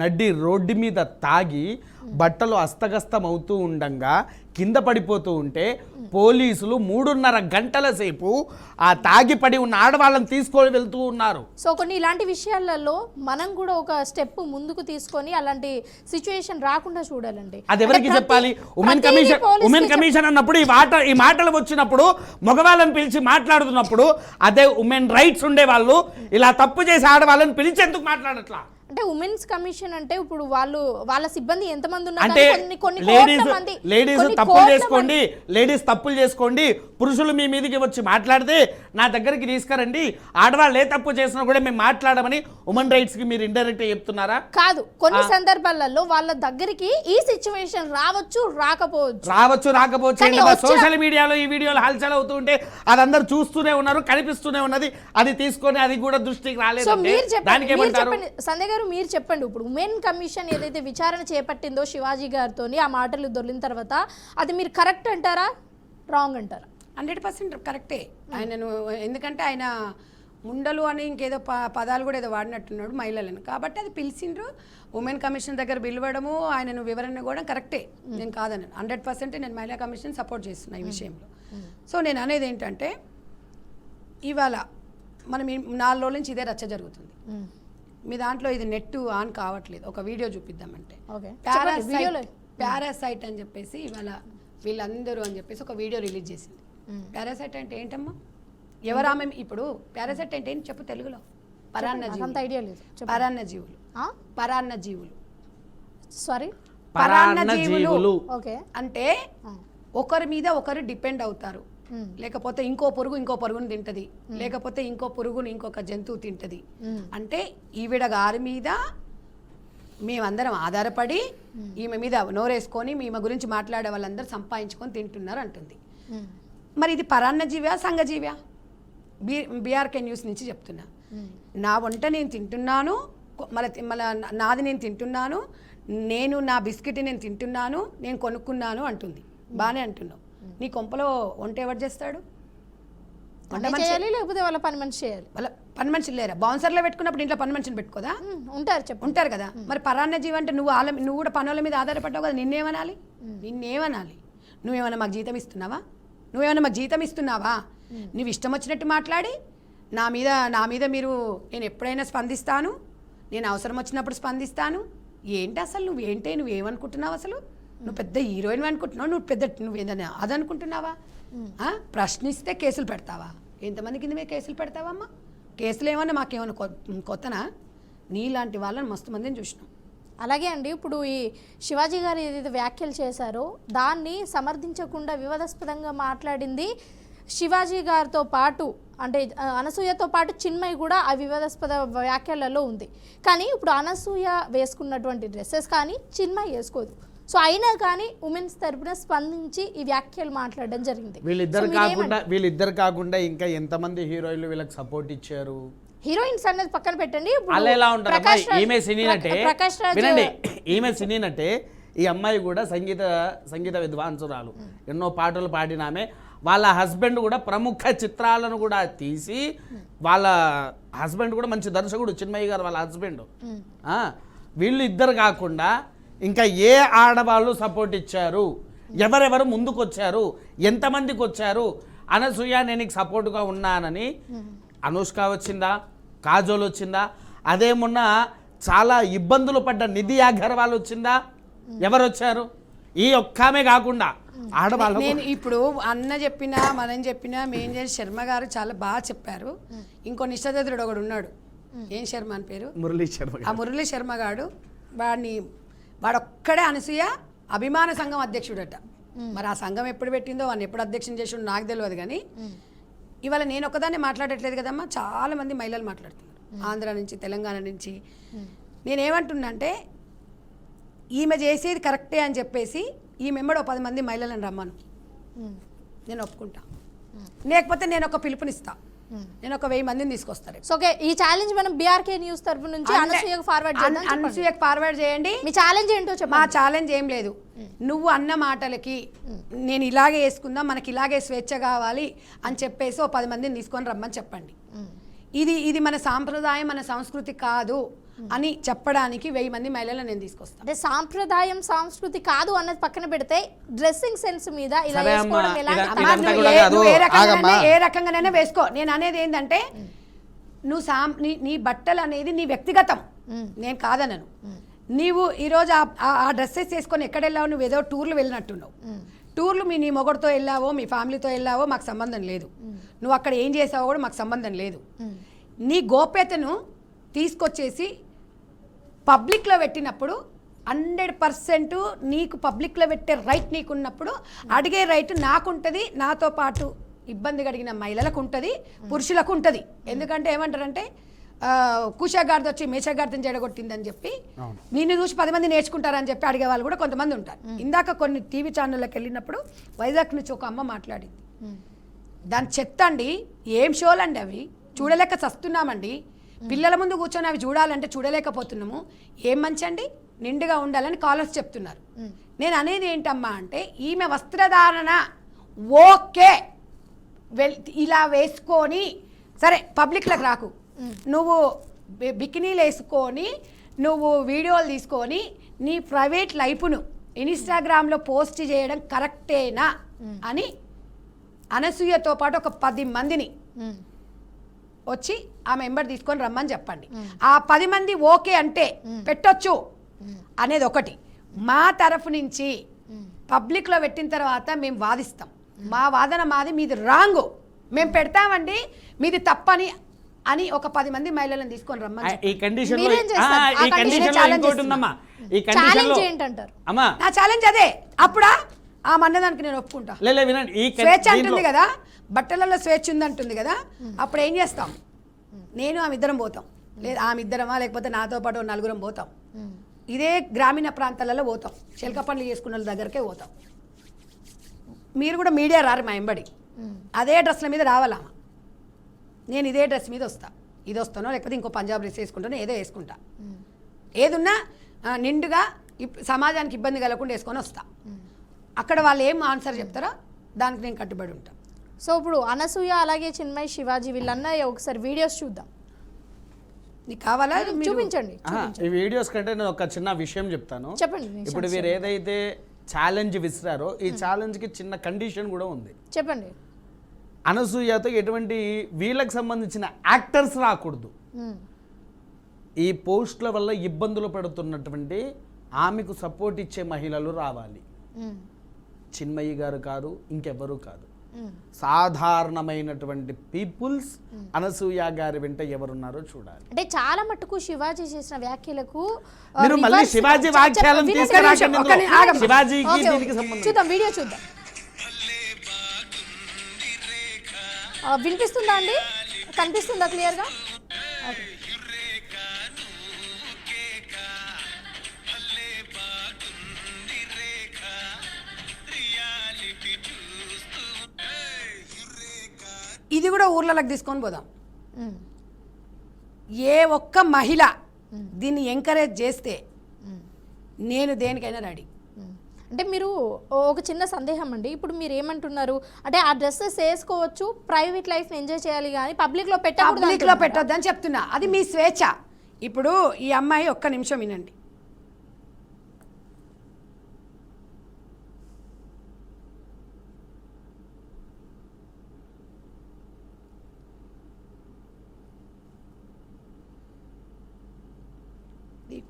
నడ్డి రోడ్డు మీద తాగి బట్టలు అస్తగస్తం అవుతూ ఉండంగా కింద పడిపోతూ ఉంటే పోలీసులు 3.5 గంటల సేపు ఆ తాగిపడి ఉన్న ఆడవాళ్ళని తీసుకొని వెళ్తూ ఉన్నారు. సో కొన్ని ఇలాంటి విషయాలలో మనం కూడా ఒక స్టెప్ ముందుకు తీసుకొని అలాంటి సిచ్యువేషన్ రాకుండా చూడాలండి. అది ఎవరికి చెప్పాలి? ఉమెన్ కమిషన్ అన్నప్పుడు ఈ మాటలు వచ్చినప్పుడు మగవాళ్ళని పిలిచి మాట్లాడుతున్నప్పుడు అదే ఉమెన్ రైట్స్ ఉండే వాళ్ళు ఇలా తప్పు చేసి ఆడవాళ్ళని పిలిచి ఎందుకు మాట్లాడట్లా? అంటే ఉమెన్స్ కమిషన్ అంటే ఇప్పుడు వాళ్ళ సిబ్బంది ఎంతమంది ఉన్నారు? అంటే లేడీస్ తప్పులు చేసుకోండి, పురుషులు మీ మీదకి వచ్చి మాట్లాడితే నా దగ్గరికి తీసుకురండి, ఆడవాళ్ళు ఏ తప్పు చేసినా కూడా మేము మాట్లాడమని ఉమెన్ రైట్స్ కి మీరు ఇండైరెక్ట్ చెప్తున్నారా? కాదు, కొన్ని సందర్భాలలో వాళ్ళ దగ్గరికి ఈ సిచ్యువేషన్ రావచ్చు రాకపోవచ్చు. సోషల్ మీడియాలో ఈ వీడియోలు హల్చల్ అవుతూ ఉంటే అదందరూ చూస్తూనే ఉన్నారు, కనిపిస్తూనే ఉన్నది. అది తీసుకొని అది కూడా దృష్టికి రాలేదు. దానికి ఏమంటారు? సంధ్య గారు మీరు చెప్పండి, ఇప్పుడు ఉమెన్ కమిషన్ ఏదైతే విచారణ చేపట్టిందో శివాజీ గారితో ఆ మాటలు దొరికిన తర్వాత అది మీరు కరెక్ట్ అంటారా, రాంగ్ అంటారా? 100% కరెక్టే. ఆయనను ఎందుకంటే ఆయన ముండలు అని ఇంకేదో పదాలు కూడా ఏదో వాడినట్టున్నాడు మహిళలను, కాబట్టి అది పిలిచిండ్రు. ఉమెన్ కమిషన్ దగ్గర పిలవడము, ఆయనను వివరణ కూడా కరెక్టే, నేను కాదన్నాను. 100% నేను మహిళా కమిషన్ సపోర్ట్ చేస్తున్నా ఈ విషయంలో. సో నేను అనేది ఏంటంటే ఇవాళ మనం 4 రోజుల నుంచి ఇదే రచ్చ జరుగుతుంది. మీ దాంట్లో ఇది నెట్ ఆన్ కావట్లేదు, ఒక వీడియో చూపిద్దామంటే పారాసైట్ అని చెప్పేసి ఇవాళ వీళ్ళందరూ అని చెప్పేసి ఒక వీడియో రిలీజ్ చేసింది. పారాసైట్ అంటే ఏంటమ్మా? ఎవరు ఆమె? ఇప్పుడు పారాసైట్ అంటే ఏంటి చెప్పు తెలుగులో? పరాన్నజీవులు అంటే ఒకరి మీద ఒకరు డిపెండ్ అవుతారు. లేకపోతే ఇంకో పురుగుని తింటది, లేకపోతే ఇంకో పురుగుని ఇంకొక జంతువు తింటది. అంటే ఈవిడ గారి మీద మేమందరం ఆధారపడి ఈమె మీద నోరేసుకొని ఈమె గురించి మాట్లాడే వాళ్ళందరూ సంపాదించుకొని తింటున్నారు అంటుంది. మరి ఇది పరాన్నజీవ్యా సంఘజీవ్యా? బీఆర్కే న్యూస్ నుంచి చెప్తున్నా. నా వంట నేను తింటున్నాను, మళ్ళీ నాది నేను తింటున్నాను, నేను నా బిస్కెట్ నేను తింటున్నాను, నేను కొనుక్కున్నాను అంటుంది. బాగానే అంటున్నావు. నీ కొంపలో వంట ఎవరు చేస్తాడు? వంట మనిషి లేకపోతే వాళ్ళ పని మనిషి చేయాలి. వాళ్ళ పని మనుషులు లేరా? బౌన్సర్లో పెట్టుకున్నప్పుడు ఇంట్లో పని మనిషిని పెట్టుకోదా? ఉంటారు కదా. మరి పరాన్నజీవి అంటే నువ్వు కూడా పనుల మీద ఆధారపడ్డావు కదా, నిన్నేమనాలి? నువ్వేమన్నా మాకు జీతం ఇస్తున్నావా? నువ్వు ఇష్టం వచ్చినట్టు మాట్లాడి నా మీద మీరు నేను ఎప్పుడైనా స్పందిస్తాను, నేను అవసరం వచ్చినప్పుడు స్పందిస్తాను. ఏంటి అసలు నువ్వేమనుకుంటున్నావు? అసలు నువ్వు పెద్ద హీరోయిన్ అనుకుంటున్నావు, నువ్వేదన్నా అది అనుకుంటున్నావా? ప్రశ్నిస్తే కేసులు పెడతావా? ఎంతమంది కింద మీద కేసులు పెడతావమ్మా? కేసులు ఏమన్నా మాకేమన్నా కొత్తనా? నీలాంటి వాళ్ళని మస్తు మందిని చూసినాం. అలాగే అండి, ఇప్పుడు ఈ శివాజీ గారు ఏదైతే వ్యాఖ్యలు చేశారో దాన్ని సమర్థించకుండా వివాదాస్పదంగా మాట్లాడింది శివాజీ గారితో పాటు, అంటే అనసూయతో పాటు చిన్మయి కూడా ఆ వివాదాస్పద వ్యాఖ్యలలో ఉంది. కానీ ఇప్పుడు అనసూయ వేసుకున్నటువంటి డ్రెస్సెస్ కానీ చిన్మయి వేసుకోదు. సో అయినా కానీ ఉమెన్స్ తరపున స్పందించి ఈ వ్యాఖ్యలు మాట్లాడడం జరిగింది. వీళ్ళిద్దరు కాకుండా ఇంకా ఎంతమంది హీరోయిన్లు వీళ్ళకి సపోర్ట్ ఇచ్చారు? హీరోయిన్స్ అనేది పక్కన పెట్టండి. అలా ఎలా ఉంటారమ్మా? ఈమె సినీనటే ఈ అమ్మాయి కూడా సంగీత విద్వాంసురాలు, ఎన్నో పాటలు పాడినామే. వాళ్ళ హస్బెండ్ కూడా ప్రముఖ చిత్రాలను కూడా తీసి, వాళ్ళ హస్బెండ్ కూడా మంచి దర్శకుడు, చిన్మయ్య గారు వాళ్ళ హస్బెండ్. వీళ్ళు ఇద్దరు కాకుండా ఇంకా ఏ ఆడవాళ్ళు సపోర్ట్ ఇచ్చారు? ఎవరెవరు ముందుకు వచ్చారు? ఎంతమందికి వచ్చారు? అనసూయ నేను నీకు సపోర్ట్గా ఉన్నానని అనుష్క వచ్చిందా? కాజోల్ వచ్చిందా? అదే మొన్న చాలా ఇబ్బందులు పడ్డ నిధి అగర్వాల్ వచ్చిందా? ఎవరు వచ్చారు? ఈ ఒక్కమే కాకుండా ఆడవాళ్ళు. నేను ఇప్పుడు అన్న చెప్పినా మనం చెప్పినా మేం చేసి శర్మ గారు చాలా బాగా చెప్పారు. ఇంకో నిష్ఠాతుడు ఒకడు ఉన్నాడు, ఏం శర్మ అని పేరు, మురళీ శర్మ. ఆ మురళీ శర్మ గారు వాడొక్కడే అనసూయ అభిమాన సంఘం అధ్యక్షుడట. మరి ఆ సంఘం ఎప్పుడు పెట్టిందో, వాడిని ఎప్పుడు అధ్యక్షం చేసిండో నాకు తెలియదు. కానీ ఇవాళ నేను ఒక్కదాన్ని మాట్లాడట్లేదు కదమ్మా, చాలా మంది మహిళలు మాట్లాడుతున్నారు, ఆంధ్ర నుంచి, తెలంగాణ నుంచి. నేనేమంటున్నా అంటే ఈమె చేసేది కరెక్టే అని చెప్పేసి ఈ మెంబడు 10 మంది మహిళలను రమ్మను, నేను ఒప్పుకుంటా. లేకపోతే నేను ఒక పిలుపునిస్తా, నేను ఒక 1000 మందిని తీసుకొస్తాను. సో ఓకే, ఈ ఛాలెంజ్ మనం బీఆర్కే న్యూస్ తరపు నుంచి అనసూయకు ఫార్వర్డ్ చేయండి. మీ ఛాలెంజ్ ఏంటో చెప్పండి. మా ఛాలెంజ్ ఏం లేదు, నువ్వు అన్న మాటలకి నేను ఇలాగే వేసుకుందాం, మనకి ఇలాగే స్వేచ్ఛ కావాలి అని చెప్పేసి 10 మందిని తీసుకొని రమ్మని చెప్పండి. ఇది మన సాంప్రదాయం, మన సంస్కృతి కాదు అని చెప్పడానికి 1000 మంది మహిళలను నేను తీసుకొస్తాను. అంటే సాంప్రదాయం సంస్కృతి కాదు అన్నది పక్కన పెడితే డ్రెస్సింగ్ సెన్స్ మీద ఇలా వేసుకోవడం ఏ రకంగానైనా వేసుకో. నేను అనేది ఏంటంటే నువ్వు నీ బట్టలు అనేది నీ వ్యక్తిగతం, నేను కాదనను. నీవు ఈరోజు ఆ డ్రెస్సెస్ వేసుకొని ఎక్కడ వెళ్ళావు? నువ్వు ఏదో టూర్లు వెళ్ళినట్టున్నావు. టూర్లు నీ మొగడితో వెళ్ళావో, మీ ఫ్యామిలీతో వెళ్ళావో మాకు సంబంధం లేదు. నువ్వు అక్కడ ఏం చేసావో కూడా మాకు సంబంధం లేదు. నీ గోప్యతను తీసుకొచ్చేసి పబ్లిక్లో పెట్టినప్పుడు 100% నీకు పబ్లిక్లో పెట్టే రైట్ నీకున్నప్పుడు అడిగే రైట్ నాకుంటుంది, నాతో పాటు ఇబ్బంది కలిగిన మహిళలకు ఉంటుంది, పురుషులకు ఉంటుంది. ఎందుకంటే ఏమంటారంటే కుషగాడితో వచ్చి మేషగాడిని చెడగొట్టిందని చెప్పి నిన్ను చూసి 10 మంది నేర్చుకుంటారని చెప్పి అడిగే వాళ్ళు కూడా కొంతమంది ఉంటారు. ఇందాక కొన్ని టీవీ ఛానళ్ళకి వెళ్ళినప్పుడు వైజాగ్ నుంచి ఒక అమ్మ మాట్లాడింది, దాని చెత్త అండి, ఏం షోలు అండి అవి, చూడలేక చస్తున్నామండి, పిల్లల ముందు కూర్చొని అవి చూడాలంటే చూడలేకపోతున్నాము, ఏం మంచి అండి, నిండుగా ఉండాలని కాలర్స్ చెప్తున్నారు. నేను అనేది ఏంటమ్మా అంటే ఈమె వస్త్రధారణ ఓకే, ఇలా వేసుకొని సరే పబ్లిక్లకు రాకు, నువ్వు బికినీలు వేసుకొని నువ్వు వీడియోలు తీసుకొని నీ ప్రైవేట్ లైఫ్ను ఇన్స్టాగ్రామ్లో పోస్ట్ చేయడం కరెక్టేనా అని అనసూయతో పాటు ఒక 10 మందిని వచ్చి ఆ మెంబర్ తీసుకొని రమ్మని చెప్పండి. ఆ 10 మంది ఓకే అంటే పెట్టొచ్చు అనేది ఒకటి. మా తరఫు నుంచి పబ్లిక్లో పెట్టిన తర్వాత మేము వాదిస్తాం, మా వాదన మాది, మీది రాంగు, మేము పెడతామండి, మీది తప్పని అని ఒక 10 మంది మహిళలను తీసుకొని రమ్మని. ఈ కండిషన్ నా ఛాలెంజ్ అదే. అప్పుడా ఆ మన్నదానికి నేను ఒప్పుకుంటా. స్వేచ్ఛ అంటుంది కదా, బట్టలలో స్వేచ్ఛ ఉందంటుంది కదా, అప్పుడు ఏం చేస్తాం? నేను ఆమె ఇద్దరం పోతాం, లేదా ఆమె ఇద్దరమా లేకపోతే నాతో పాటు 4 పోతాం. ఇదే గ్రామీణ ప్రాంతాలలో పోతాం, చిలక పనులు చేసుకున్న వాళ్ళ దగ్గరకే పోతాం. మీరు కూడా మీడియా రారు మా ఎంబడి, అదే డ్రెస్ల మీద రావాలా? నేను ఇదే డ్రెస్ మీద వస్తా, ఇది వస్తానో లేకపోతే ఇంకో పంజాబ్ డ్రెస్ వేసుకుంటానో ఏదో వేసుకుంటా, ఏదున్నా నిండుగా సమాజానికి ఇబ్బంది కలగకుండా వేసుకొని వస్తా. అక్కడ వాళ్ళు ఏం ఆన్సర్ చెప్తారో దానికి నేను కట్టుబడి ఉంటాను. సో ఇప్పుడు అనసూయ అలాగే చిన్మయి శివాజీ వీళ్ళన్నా ఒకసారి వీడియోస్ చూద్దాం. నీకు కావాలా? చూపించండి. ఈ వీడియోస్ కంటే నేను ఒక చిన్న విషయం చెప్తాను. చెప్పండి. ఇప్పుడు వీరు ఏదైతే ఛాలెంజ్ విసిరారో ఈ ఛాలెంజ్ కి చిన్న కండిషన్ కూడా ఉంది. చెప్పండి. అనసూయతో ఎటువంటి వీళ్ళకి సంబంధించిన యాక్టర్స్ రాకూడదు. ఈ పోస్టుల వల్ల ఇబ్బందులు పడుతున్నటువంటి ఆమెకు సపోర్ట్ ఇచ్చే మహిళలు రావాలి. చిన్మయ్య గారు కాదు, ఇంకెవ్వరూ కాదు. సాధారణమైనటువంటి పీపుల్స్ అనసూయ గారి వెంట ఎవరున్నారో చూడాలి. అంటే చాలా మట్టుకు శివాజీ చేసిన వ్యాఖ్యలకు మీరు మళ్ళీ శివాజీ వ్యాఖ్యలను తీసుకురాకండి. శివాజీకి దీనికి సంబంధం చూద్దాం, వీడియో చూద్దాం. వినిపిస్తుందా అండి? కనిపిస్తుందా క్లియర్గా? ఇది కూడా ఊర్లలోకి తీసుకొని పోదాం. ఏ ఒక్క మహిళ దీన్ని ఎంకరేజ్ చేస్తే నేను దేనికైనా రెడీ. అంటే మీరు ఒక చిన్న సందేహం అండి, ఇప్పుడు మీరు ఏమంటున్నారు అంటే ఆ డ్రెస్సెస్ వేసుకోవచ్చు, ప్రైవేట్ లైఫ్ని ఎంజాయ్ చేయాలి కానీ పబ్లిక్లో పెట్టొద్దు అని చెప్తున్నా. అది మీ స్వేచ్ఛ. ఇప్పుడు ఈ అమ్మాయి ఒక్క నిమిషం వినండి.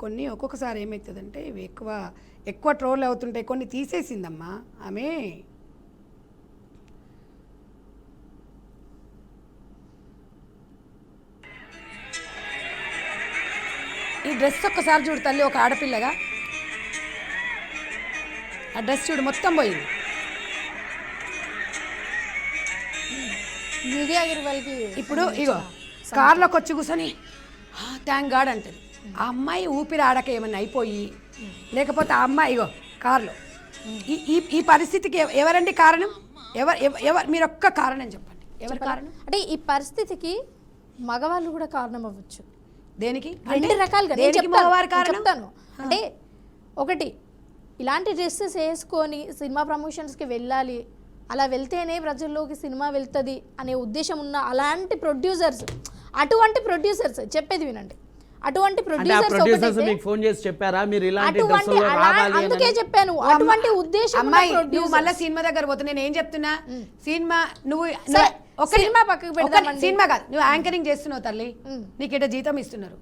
కొన్ని ఒక్కొక్కసారి ఏమవుతుందంటే ఇవి ఎక్కువ ట్రోల్ అవుతుంటాయి. కొన్ని తీసేసిందమ్మా ఆమె. ఈ డ్రెస్ ఒక్కసారి చూడు తల్లి, ఒక ఆడపిల్లగా ఆ డ్రెస్ చూడు మొత్తం పోయింది. ఇప్పుడు ఇగో కార్లోకి వచ్చి కూర్చొని థ్యాంక్ గాడ్ అంటది. ఆ అమ్మాయి ఊపిరి ఆడక ఏమన్నా అయిపోయి, లేకపోతే ఆ అమ్మాయి ఇగో కార్లో ఈ పరిస్థితికి ఎవరండి కారణం? ఎవరు మీరు ఒక్క కారణం చెప్పండి. ఎవరు కారణం? అంటే ఈ పరిస్థితికి మగవాళ్ళు కూడా కారణం అవ్వచ్చు. దేనికి? రెండు రకాలుగా చెప్తాను. అంటే ఒకటి, ఇలాంటి డ్రెస్సెస్ వేసుకొని సినిమా ప్రమోషన్స్కి వెళ్ళాలి, అలా వెళ్తేనే ప్రజల్లోకి సినిమా వెళ్తుంది అనే ఉద్దేశం ఉన్న అలాంటి ప్రొడ్యూసర్స్, అటువంటి ప్రొడ్యూసర్స్ చెప్పేది వినండి, అటువంటి ప్రొడ్యూసర్స్ మీకు ఫోన్ చేసి చెప్పారా మీరు ఇలాంటి డ్రెస్సుల్లో రావాలి? అందుకే చెప్పాను, అటువంటి ఉద్దేశం. అమ్మాయి నువ్వు మళ్ళీ సినిమా దగ్గర పోతే నేను ఏం చెప్తున్నా, సినిమా నువ్వు ఒక సినిమా పక్కకు పెడతాం. సినిమా కాదు, నువ్వు యాంకరింగ్ చేస్తున్నావు తల్లి, నీకు ఇట్లా జీతం ఇస్తున్నారు,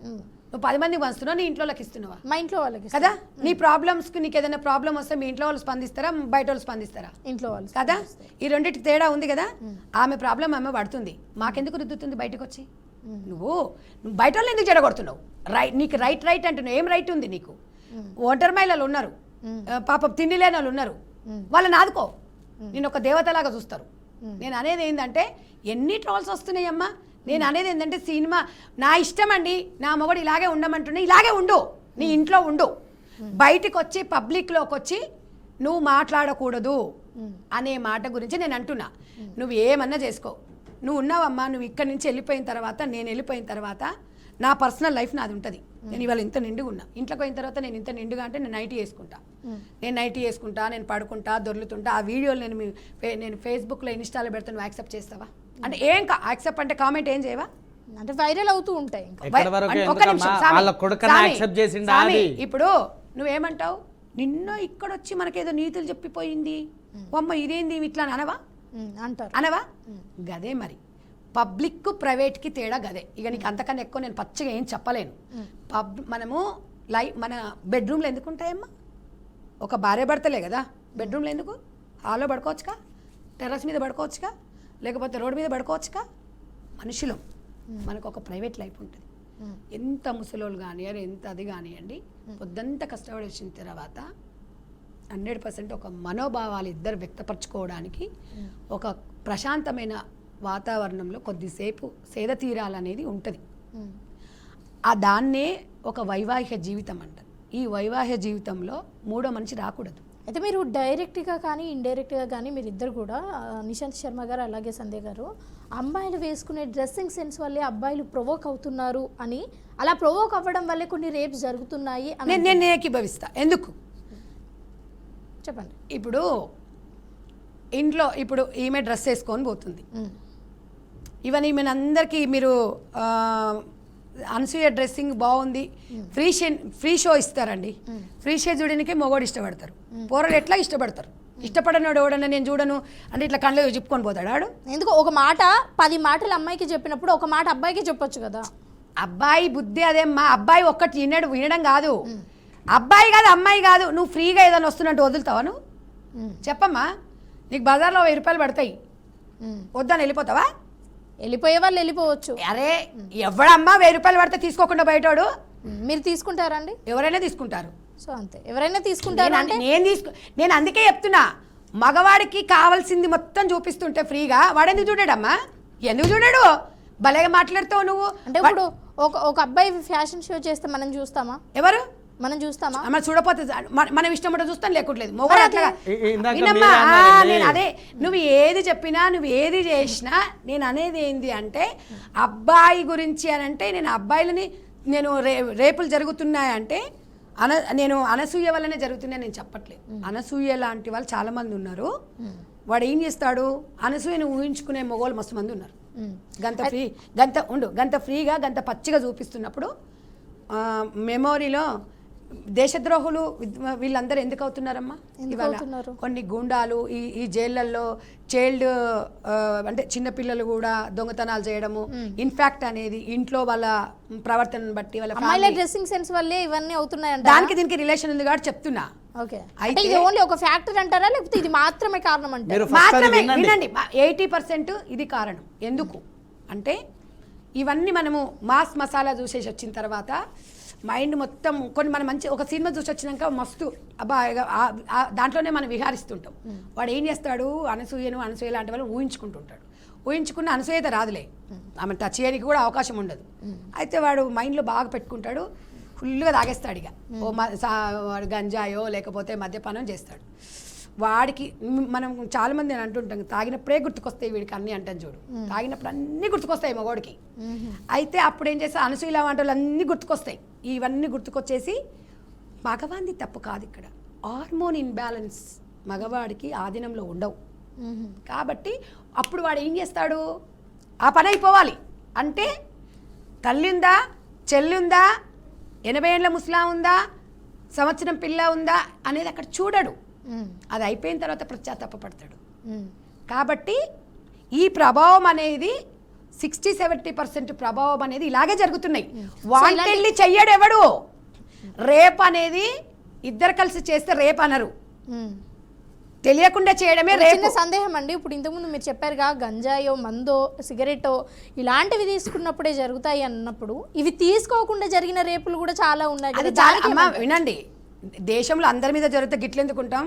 నువ్వు 10 మందికి పంచుతున్నావు, నీ ఇంట్లో వాళ్ళకి ఇస్తున్నావా? మా ఇంట్లో వాళ్ళకి కదా. నీ ప్రాబ్లమ్స్కి నీకు ఏదైనా ప్రాబ్లం వస్తే మీ ఇంట్లో వాళ్ళు స్పందిస్తారా, బయట వాళ్ళు స్పందిస్తారా? ఇంట్లో వాళ్ళు కదా. ఈ రెండింటికి తేడా ఉంది కదా. ఆమె ప్రాబ్లం ఆమె పడుతుంది, మాకెందుకు రుద్దుతుంది బయటకు వచ్చి? నువ్వు బయట వాళ్ళు ఎందుకు చెడగొడుతున్నావు? నీకు రైట్ అంటున్నావు. ఏం రైట్ ఉంది నీకు? ఒంటరి మహిళలు ఉన్నారు, పాపం తిండి లేని వాళ్ళు ఉన్నారు, వాళ్ళని ఆదుకో. నేను ఒక దేవతలాగా చూస్తారు. నేను అనేది ఏంటంటే ఎన్ని ట్రోల్స్ వస్తున్నాయమ్మా. నేను అనేది ఏంటంటే సినిమా నా ఇష్టం అండి, నా మొగడు ఇలాగే ఉండమంటున్నా, ఇలాగే ఉండు, నీ ఇంట్లో ఉండు. బయటికి వచ్చి పబ్లిక్లోకి వచ్చి నువ్వు మాట్లాడకూడదు అనే మాట గురించి నేను అంటున్నా. నువ్వు ఏమన్నా చేసుకో, నువ్వు ఉన్నావమ్మా. నువ్వు ఇక్కడి నుంచి వెళ్ళిపోయిన తర్వాత, నేను వెళ్ళిపోయిన తర్వాత నా పర్సనల్ లైఫ్ నాది ఉంటుంది. నేను ఇవాళ ఇంత నిండుగా ఉన్నా, ఇంట్లోకి పోయిన తర్వాత నేను ఇంత నిండుగా అంటే నేను నైటీ వేసుకుంటా, నేను పడుకుంటా, దొర్లుతుంటా. ఆ వీడియోలు నేను ఫేస్బుక్లో ఇన్స్టాలో పెడతా. నువ్వు యాక్సెప్ట్ చేస్తావా? అంటే ఏం యాక్సెప్ట్ అంటే కామెంట్ ఏం చేయవా? అంటే వైరల్ అవుతూ ఉంటాయి. ఇప్పుడు నువ్వేమంటావు? నిన్న ఇక్కడ వచ్చి మనకేదో నీతులు చెప్పిపోయింది, అమ్మ ఇదేంది ఇట్లా అనవా? అనవా? గదే మరి పబ్లిక్ ప్రైవేట్కి తేడా గదే. ఇక నీకు అంతకన్నా ఎక్కువ నేను పచ్చిగా ఏం చెప్పలేను. మనము మన బెడ్రూమ్లో ఎందుకు ఉంటాయమ్మా? ఒక భార్య భర్తలే కదా. బెడ్రూమ్లో ఎందుకు? హాల్లో పడుకోవచ్చుగా, టెర్రస్ మీద పడుకోవచ్చుగా, లేకపోతే రోడ్డు మీద పడుకోవచ్చుగా. మనుషులు మనకు ఒక ప్రైవేట్ లైఫ్ ఉంటుంది. ఎంత ముసలోళ్ళు కానివ్వండి, ఎంత అది కానివ్వండి, పొద్దంతా కష్టపడి వచ్చిన తర్వాత 100% ఒక మనోభావాలు ఇద్దరు వ్యక్తపరచుకోవడానికి ఒక ప్రశాంతమైన వాతావరణంలో కొద్దిసేపు సేద తీరాలనేది ఉంటుంది. ఆ దాన్నే ఒక వైవాహిక జీవితం అంటారు. ఈ వైవాహిక జీవితంలో మూడో మనిషి రాకూడదు. అయితే మీరు డైరెక్ట్గా కానీ ఇండైరెక్ట్గా కానీ మీరు ఇద్దరు కూడా, నిశాంత్ శర్మ గారు అలాగే సంధ్య గారు, అమ్మాయిలు వేసుకునే డ్రెస్సింగ్ సెన్స్ వల్లే అబ్బాయిలు ప్రొవోక్ అవుతున్నారు అని, అలా ప్రొవోక్ అవ్వడం వల్లే కొన్ని రేప్స్ జరుగుతున్నాయి అని నేను ఏకీభవిస్తా. ఎందుకు చెప్పండి. ఇప్పుడు ఇంట్లో ఇప్పుడు ఈమె డ్రెస్ వేసుకొని పోతుంది. ఈవెన్ ఈమెను అందరికీ మీరు అనసూయ డ్రెస్సింగ్ బాగుంది, ఫ్రీ షో ఇస్తారండి. ఫ్రీ షో చూడడానికే మొగోడు ఇష్టపడతారు, పోరలు ఎట్లా ఇష్టపడతారు. ఇష్టపడనోడు ఎవడన్నా నేను చూడను అంటే ఇట్లా కళ్ళు చెప్పుకొని పోతాడు ఆడు. ఎందుకు ఒక మాట 10 మాటలు అమ్మాయికి చెప్పినప్పుడు ఒక మాట అబ్బాయికి చెప్పొచ్చు కదా. అబ్బాయి బుద్ధి అదే మా అబ్బాయి ఒక్కటి వినడం కాదు, అబ్బాయి కాదు అమ్మాయి కాదు. నువ్వు ఫ్రీగా ఏదైనా వస్తున్నట్టు వదులుతావా నువ్వు? చెప్పమ్మా, నీకు బజార్లో 1000 రూపాయలు పడతాయి, వద్దని వెళ్ళిపోతావా? వెళ్ళిపోయే వాళ్ళు వెళ్ళిపోవచ్చు. అరే ఎవడమ్మా 1000 రూపాయలు పడితే తీసుకోకుండా బయటోడు? మీరు తీసుకుంటారండి? ఎవరైనా తీసుకుంటారు. సో అంతే, ఎవరైనా తీసుకుంటారు అంటే నేను అందుకే చెప్తున్నా, మగవాడికి కావాల్సింది మొత్తం చూపిస్తుంటే ఫ్రీగా వాడెందుకు చూడాడమ్మా? ఎందుకు చూడాడు? భలేగా మాట్లాడుతావు నువ్వు. అంటే ఇప్పుడు ఒక అబ్బాయి ఫ్యాషన్ షో చేస్తే మనం చూస్తామా? ఎవరు మనం చూస్తామా? మనం చూడపోతే మనం ఇష్టం ఉంటే చూస్తాం, లేకుంటలేదు మొగడు అట్లా. నేను అదే, నువ్వు ఏది చెప్పినా నువ్వు ఏది చేసినా నేను అనేది ఏంది అంటే, అబ్బాయి గురించి అని అంటే నేను అబ్బాయిలని నేను రేపులు జరుగుతున్నాయంటే నేను అనసూయ వల్లనే జరుగుతున్నాయి నేను చెప్పట్లేదు. అనసూయ లాంటి వాళ్ళు చాలా మంది ఉన్నారు. వాడు ఏం చేస్తాడు, అనసూయను ఊహించుకునే మొగోళ్ళు మస్తు మంది ఉన్నారు. గంత ఫ్రీగా గంత పచ్చిగా చూపిస్తున్నప్పుడు మెమోరీలో దేశద్రోహులు వీళ్ళందరూ ఎందుకు అవుతున్నారమ్మా? ఇవాళ కొన్ని గూండాలు ఈ జైళ్ళల్లో చైల్డ్ అంటే చిన్నపిల్లలు కూడా దొంగతనాలు చేయడము, ఇన్ఫాక్ట్ అనేది ఇంట్లో వాళ్ళ ప్రవర్తనను బట్టి వాళ్ళ డ్రెస్సింగ్ సెన్స్ వల్లే ఇవన్నీ అవుతున్నాయంట. దానికి దీనికి రిలేషన్ ఉంది కాబట్టి చెప్తున్నా. అయితే ఇది ఓన్లీ ఒక ఫ్యాక్టర్ అంటారా, లేకపోతే ఇది మాత్రమే కారణం అంటే? మాత్రమే వినండి, 80% ఇది కారణం. ఎందుకు అంటే ఇవన్నీ మనము మాస్ మసాలా చూసేసి వచ్చిన తర్వాత మైండ్ మొత్తం కొన్ని మనం మంచి ఒక సినిమా చూసి వచ్చినాక మస్తు అబ్బా దాంట్లోనే మనం విహారిస్తుంటాం. వాడు ఏం చేస్తాడు, అనసూయ లాంటి వాళ్ళు ఊహించుకుంటుంటాడు. ఊహించుకున్న అనసూయత రాదులే, ఆమె టచ్ చేయడానికి కూడా అవకాశం ఉండదు. అయితే వాడు మైండ్లో బాగా పెట్టుకుంటాడు, ఫుల్గా తాగేస్తాడు. ఇక వాడు గంజాయో లేకపోతే మద్యపానం చేస్తాడు. వాడికి మనం చాలామంది అని అంటుంటాం, తాగినప్పుడే గుర్తుకొస్తాయి వీడికి అన్నీ అంటాను చూడు, తాగినప్పుడు అన్నీ గుర్తుకొస్తాయి మగవాడికి. అయితే అప్పుడు ఏం చేస్తా, అనసూయ వంట వాళ్ళు అన్నీ గుర్తుకొస్తాయి. ఇవన్నీ గుర్తుకొచ్చేసి మగవాడిది తప్పు కాదు, ఇక్కడ హార్మోన్ ఇన్బ్యాలెన్స్ మగవాడికి ఆధీనంలో ఉండవు. కాబట్టి అప్పుడు వాడు ఏం చేస్తాడు, ఆ పని అయిపోవాలి అంటే తల్లి ఉందా, చెల్లి ఉందా, 80 ఏళ్ళ ముసలా ఉందా, సంవత్సరం పిల్ల ఉందా అనేది అక్కడ చూడడు. అది అయిపోయిన తర్వాత పశ్చాత్తాపడతాడు. కాబట్టి ఈ ప్రభావం అనేది 60-70% ప్రభావం అనేది ఇలాగే జరుగుతున్నాయి. వాంటెళ్ళి చెయ్యడు ఎవడు. రేప్ అనేది ఇద్దరు కలిసి చేస్తే రేప్ అనరు, తెలియకుండా చేయడమే రేపు. సందేహం అండి, ఇప్పుడు ఇంతకుముందు మీరు చెప్పారుగా గంజాయో మందో సిగరెటో ఇలాంటివి తీసుకున్నప్పుడే జరుగుతాయి అన్నప్పుడు, ఇవి తీసుకోకుండా జరిగిన రేపులు కూడా చాలా ఉన్నాయి. వినండి, దేశంలో అందరి మీద జరిగితే గిట్లు ఎందుకుంటాం,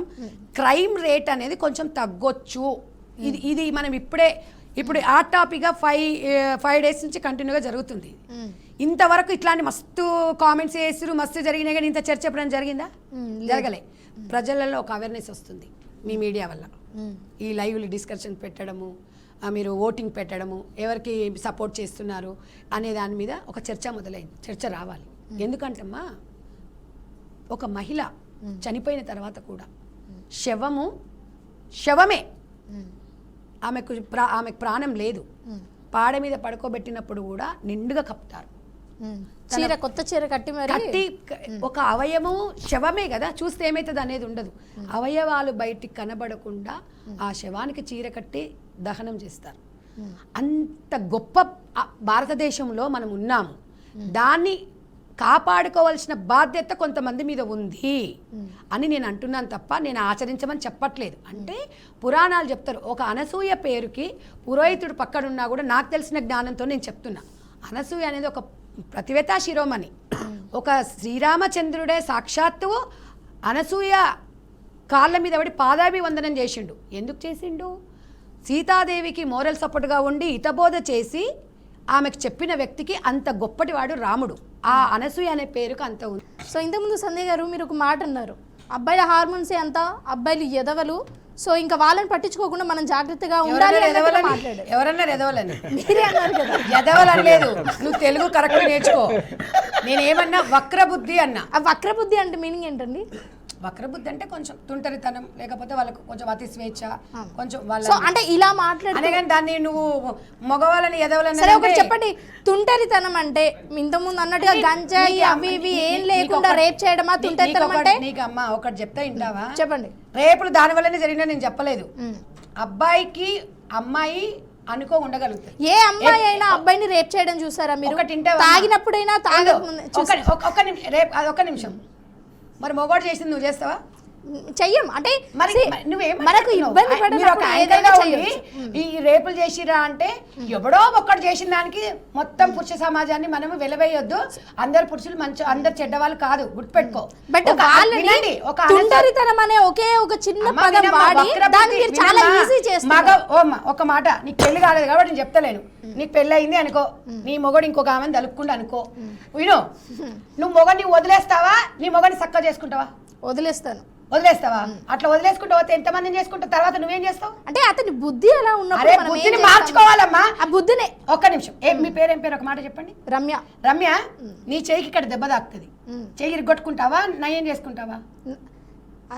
క్రైమ్ రేట్ అనేది కొంచెం తగ్గొచ్చు. ఇది మనం ఇప్పుడు ఆ టాపిక్గా 5 డేస్ నుంచి కంటిన్యూగా జరుగుతుంది. ఇంతవరకు ఇట్లాంటి మస్తు కామెంట్స్ చేస్తారు, మస్తు జరిగినాయి, కానీ ఇంత చర్చ ఎప్పుడైనా జరిగిందా? జరగలే. ప్రజలలో ఒక అవేర్నెస్ వస్తుంది మీ మీడియా వల్ల. ఈ లైవ్లు డిస్కషన్ పెట్టడము, మీరు ఓటింగ్ పెట్టడము, ఎవరికి సపోర్ట్ చేస్తున్నారు అనే దాని మీద ఒక చర్చ మొదలైంది. చర్చ రావాలి. ఎందుకంటమ్మా, ఒక మహిళ చనిపోయిన తర్వాత కూడా శవమే, ఆమెకు ప్రాణం లేదు, పాడ మీద పడుకోబెట్టినప్పుడు కూడా నిండుగా కప్పుతారు. కొత్త చీర కట్టి ఒక అవయవం శవమే కదా, చూస్తే ఏమవుతుంది అనేది ఉండదు. అవయవాలు బయటికి కనబడకుండా ఆ శవానికి చీర కట్టి దహనం చేస్తారు. అంత గొప్ప భారతదేశంలో మనం ఉన్నాము. దాన్ని కాపాడుకోవాల్సిన బాధ్యత కొంతమంది మీద ఉంది అని నేను అంటున్నాను తప్ప నేను ఆచరించమని చెప్పట్లేదు. అంటే పురాణాలు చెప్తారు, ఒక అనసూయ పేరుకి పురోహితుడు పక్కనున్నా కూడా నాకు తెలిసిన జ్ఞానంతో నేను చెప్తున్నా. అనసూయ అనేది ఒక ప్రతివేతా శిరోమణి. ఒక శ్రీరామచంద్రుడే సాక్షాత్తు అనసూయ కాళ్ళ మీద పడి పాదాభివందనం చేసిండు. ఎందుకు చేసిండు? సీతాదేవికి మోరల్ సపోర్ట్గా ఉండి హితబోధ చేసి ఆమెకు చెప్పిన వ్యక్తికి అంత గొప్పటి వాడు రాముడు. ఆ అనసూయ అనే పేరుకు అంత ఉంది. సో ఇంతకుముందు సంధ్య గారు మీరు ఒక మాట అన్నారు, అబ్బాయిల హార్మోన్సే అంత, అబ్బాయిలు ఎదవలు, సో ఇంకా వాళ్ళని పట్టించుకోకుండా మనం జాగ్రత్తగా ఉండాలి. ఎవరన్నారు ఎదవలని? మీరే అన్నారు కదా. ఎదవలని లేదు, నువ్వు తెలుగు కరెక్ట్ నేర్చుకో. నేనేమన్నా వక్రబుద్ధి అన్నా. ఆ వక్రబుద్ధి అంటే మీనింగ్ ఏంటండి? వక్రబుద్ధి అంటే కొంచెం తుంటరితనం, లేకపోతే వాళ్ళకు కొంచెం అతి స్వేచ్ఛ, కొంచెం వాళ్ళ సో అంటే ఇలా మాట్లాడే అనే కానీ దాన్ని నువ్వు మగవాళ్ళని ఎదవాలని సరే ఒకటి చెప్పండి, తుంటరితనం అంటే ఇంతకుముందు అన్నట్టుగా గంజాయి అవి ఇవి ఏం లేకుండా రేప్ చేయడమా తుంటరితనం అంటే? నీకు అమ్మ ఒకటి చెప్తా వింటావా? చెప్పండి. రేపులు దాని వల్లనే జరిగినా నేను చెప్పలేదు. అబ్బాయికి అమ్మాయి అనుకో ఉండగలుగుతాయి. ఏ అమ్మాయి అయినా అబ్బాయిని రేప్ చేయడం చూసారా మీరు? ఒకటి ఇంటే తాగినప్పుడైనా ఒక్క నిమిషం, మరి మొగోడు చేసింది నువ్వు చేస్తావా? చెయ్యం. అంటే మరి మనకు ఇబ్బంది ఈ రేపులు చేసిరా అంటే ఎవడో ఒక్కడు చేసిన దానికి మొత్తం పురుష సమాజాన్ని మనము వెలవేయొద్దు. అందరు పురుషులు మంచి, అందరు చెడ్డవాళ్ళు కాదు, గుర్తుపెట్టుకో. బట్ వాళ్ళని తుంటరితనం అనే ఒకే ఒక చిన్న పదం వాడి దాన్ని మీరు చాలా ఈజీ చేస్తారు. ఒక మాట, నీకు పెళ్లి కాలేదు కాబట్టి నేను చెప్తలేను. నీకు పెళ్లి అయింది అనుకో, నీ మొగడు ఇంకొక ఆమెను తలుపుకుండా అనుకో, విను, నువ్వు మొగని వదిలేస్తావా? నీ మొగని చక్కగా చేసుకుంటావా? వదిలేస్తావా? అట్లా వదిలేసుకుంటూ పోతే ఎంతమందిని చేసుకుంటావు? తర్వాత నువ్వేం చేస్తావు? అంటే అతని బుద్ధి ఎలా ఉన్నప్పుడు మనం బుద్ధిని మార్చుకోవాలమ్మా. ఆ బుద్ధిని ఒక్క నిమిషం, మీ పేరు ఏం పేరు? ఒక మాట చెప్పండి. రమ్య. రమ్య, నీ చెయ్యికి ఇక్కడ దెబ్బ తాకుతుంది, చెయ్యి ఇరుగొట్టుకుంటావా, నయం చేసుకుంటావా?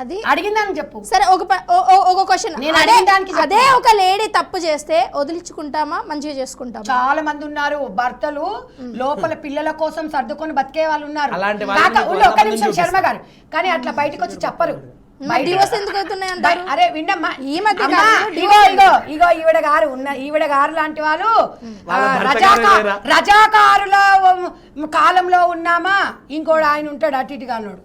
అది అడిగిందానికి చెప్పు. సరే ఒక క్వశ్చన్, అదే ఒక లేడీ తప్పు చేస్తే వదిలించుకుంటామా, మంచిగా చేసుకుంటామా? చాలా మంది ఉన్నారు భర్తలు లోపల పిల్లల కోసం సర్దుకొని బతికే వాళ్ళు ఉన్నారు. ఒక నిమిషం శర్మ గారు, కానీ అట్లా బయటకు వచ్చి చెప్పరు. అరే విన్నమ్మా, ఈ మధ్య ఇగో ఈవిడ గారు ఈవిడ గారు లాంటి వాళ్ళు రజాకారుల కాలంలో ఉన్నామా? ఇంకోడు ఆయన ఉంటాడు అటు ఇటుగా అన్నాడు.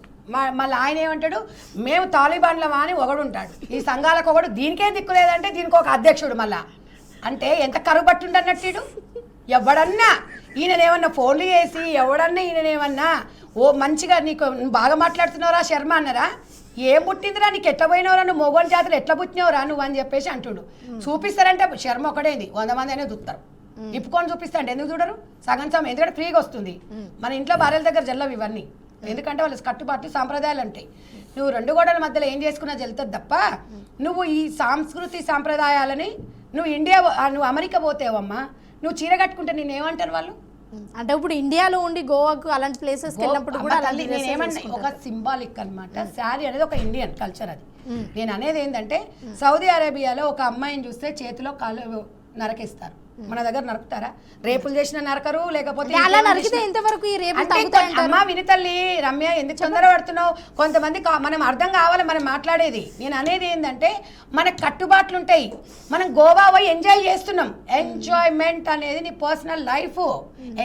మళ్ళీ ఆయన ఏమంటాడు, మేము తాలిబాన్లమా అని ఒకడు ఉంటాడు. ఈ సంఘాలకు ఒకడు, దీనికే దిక్కు లేదంటే దీనికి ఒక అధ్యక్షుడు. మళ్ళా అంటే ఎంత కరువు పట్టుండి అన్నట్టు. ఎవడన్నా ఈయననేమన్నా ఫోన్లు చేసి ఎవడన్నా ఈయననేమన్నా మంచిగా నీకు బాగా మాట్లాడుతున్నావురా శర్మ అన్నారా? ఏం పుట్టిందిరా నీకు, ఎట్లా పోయినవరా నువ్వు, మొగోళ్ళ జాతర ఎట్లా పుట్టినవరా నువ్వు అని చెప్పేసి అంటుడు. చూపిస్తారంటే శర్మ ఒకటేది, 100 మంది అనేది చూస్తారు. ఇప్పుకొని చూపిస్తాంటే ఎందుకు చూడరు? సగం సమయం, ఎందుకంటే ఫ్రీగా వస్తుంది. మన ఇంట్లో భార్యల దగ్గర జల్లవు ఇవన్నీ, ఎందుకంటే వాళ్ళ కట్టుబాట్లు సాంప్రదాయాలు ఉంటాయి. నువ్వు 2 గోడల మధ్యలో ఏం చేసుకున్నా జల్లుతుంది తప్ప, నువ్వు ఈ సాంస్కృతి సాంప్రదాయాలని నువ్వు అమెరికా పోతేవమ్మా, నువ్వు చీర కట్టుకుంటే నేనేమంటారు వాళ్ళు? అంటే ఇప్పుడు ఇండియాలో ఉండి గోవాకు అలాంటి ప్లేసెస్ వెళ్ళినప్పుడు కూడా నేనేమన్నా ఒక సింబాలిక్ అనమాట. శారీ అనేది ఒక ఇండియన్ కల్చర్. అది నేను అనేది ఏంటంటే, సౌదీ అరేబియాలో ఒక అమ్మాయిని చూస్తే చేతిలో కాళ్ళు నరకేస్తారు. మన దగ్గర నరుకుతారా? రేపులు చేసిన నరకరు, లేకపోతే అమ్మా వినితల్లి రమ్య ఎందుకు తొందర పడుతున్నావు? కొంతమంది మనం అర్థం కావాలి మనం మాట్లాడేది. నేను అనేది ఏంటంటే, మనకు కట్టుబాట్లు ఉంటాయి. మనం గోవా పోయి ఎంజాయ్ చేస్తున్నాం. ఎంజాయ్మెంట్ అనేది నీ పర్సనల్ లైఫ్.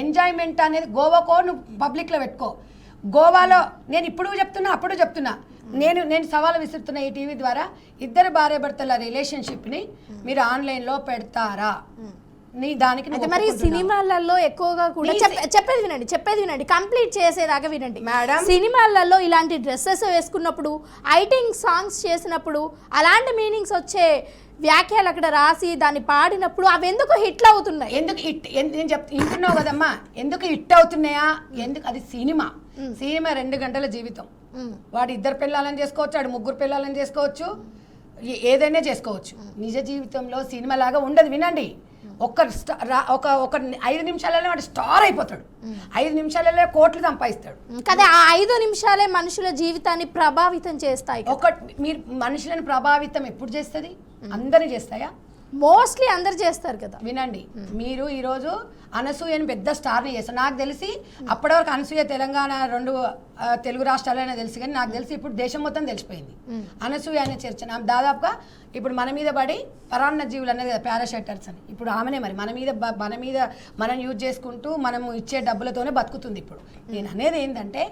ఎంజాయ్మెంట్ అనేది గోవాకో నువ్వు పబ్లిక్లో పెట్టుకో. గోవాలో నేను ఇప్పుడు చెప్తున్నా, అప్పుడు చెప్తున్నా, నేను సవాలు విసురుతున్న ఈ టీవీ ద్వారా, ఇద్దరు భార్యాభర్తల రిలేషన్షిప్ని మీరు ఆన్లైన్లో పెడతారా? నీ దానికి మరి సినిమాలలో ఎక్కువగా కూడా చెప్పేది వినండి కంప్లీట్ చేసేదాకా వినండి మేడం. సినిమాలలో ఇలాంటి డ్రెస్సెస్ వేసుకున్నప్పుడు, ఐటింగ్ సాంగ్స్ చేసినప్పుడు, అలాంటి మీనింగ్స్ వచ్చే వ్యాఖ్యలు అక్కడ రాసి దాన్ని పాడినప్పుడు అవి ఎందుకు హిట్లు అవుతున్నాయి? ఎందుకు నేను వింటున్నావు కదమ్మా, ఎందుకు హిట్ అవుతున్నాయా? ఎందుకు? అది సినిమా 2 గంటల జీవితం. వాడు 2 పిల్లలను చేసుకోవచ్చు, వాడు 3 పిల్లలను చేసుకోవచ్చు, ఏదైనా చేసుకోవచ్చు. నిజ జీవితంలో సినిమా లాగా ఉండదు. వినండి, ఒక 5 నిమిషాలలో వాడు స్టార్ అయిపోతాడు. 5 నిమిషాలలో కోట్లు సంపాదిస్తాడు కదా. ఆ 5 నిమిషాలే మనుషుల జీవితాన్ని ప్రభావితం చేస్తాయి. మీరు మనుషులను ప్రభావితం ఎప్పుడు చేస్తుంది? అందరినీ చేస్తాయా? మోస్ట్లీ అందరు చేస్తారు కదా. వినండి, మీరు ఈరోజు అనసూయని పెద్ద స్టార్ని చేస్తారు. నాకు తెలిసి అప్పటి వరకు అనసూయ తెలంగాణ 2 తెలుగు రాష్ట్రాలైనా తెలుసు, కానీ నాకు తెలిసి ఇప్పుడు దేశం మొత్తం తెలిసిపోయింది అనసూయ అనే చర్చ. దాదాపుగా ఇప్పుడు మన మీద పడి పరాన్న జీవులు అనేది కదా పారాషెటర్స్ అని, ఇప్పుడు ఆమెనే మరి మన మీద మనం యూజ్ చేసుకుంటూ మనము ఇచ్చే డబ్బులతోనే బతుకుతుంది. ఇప్పుడు నేను అనేది ఏంటంటే,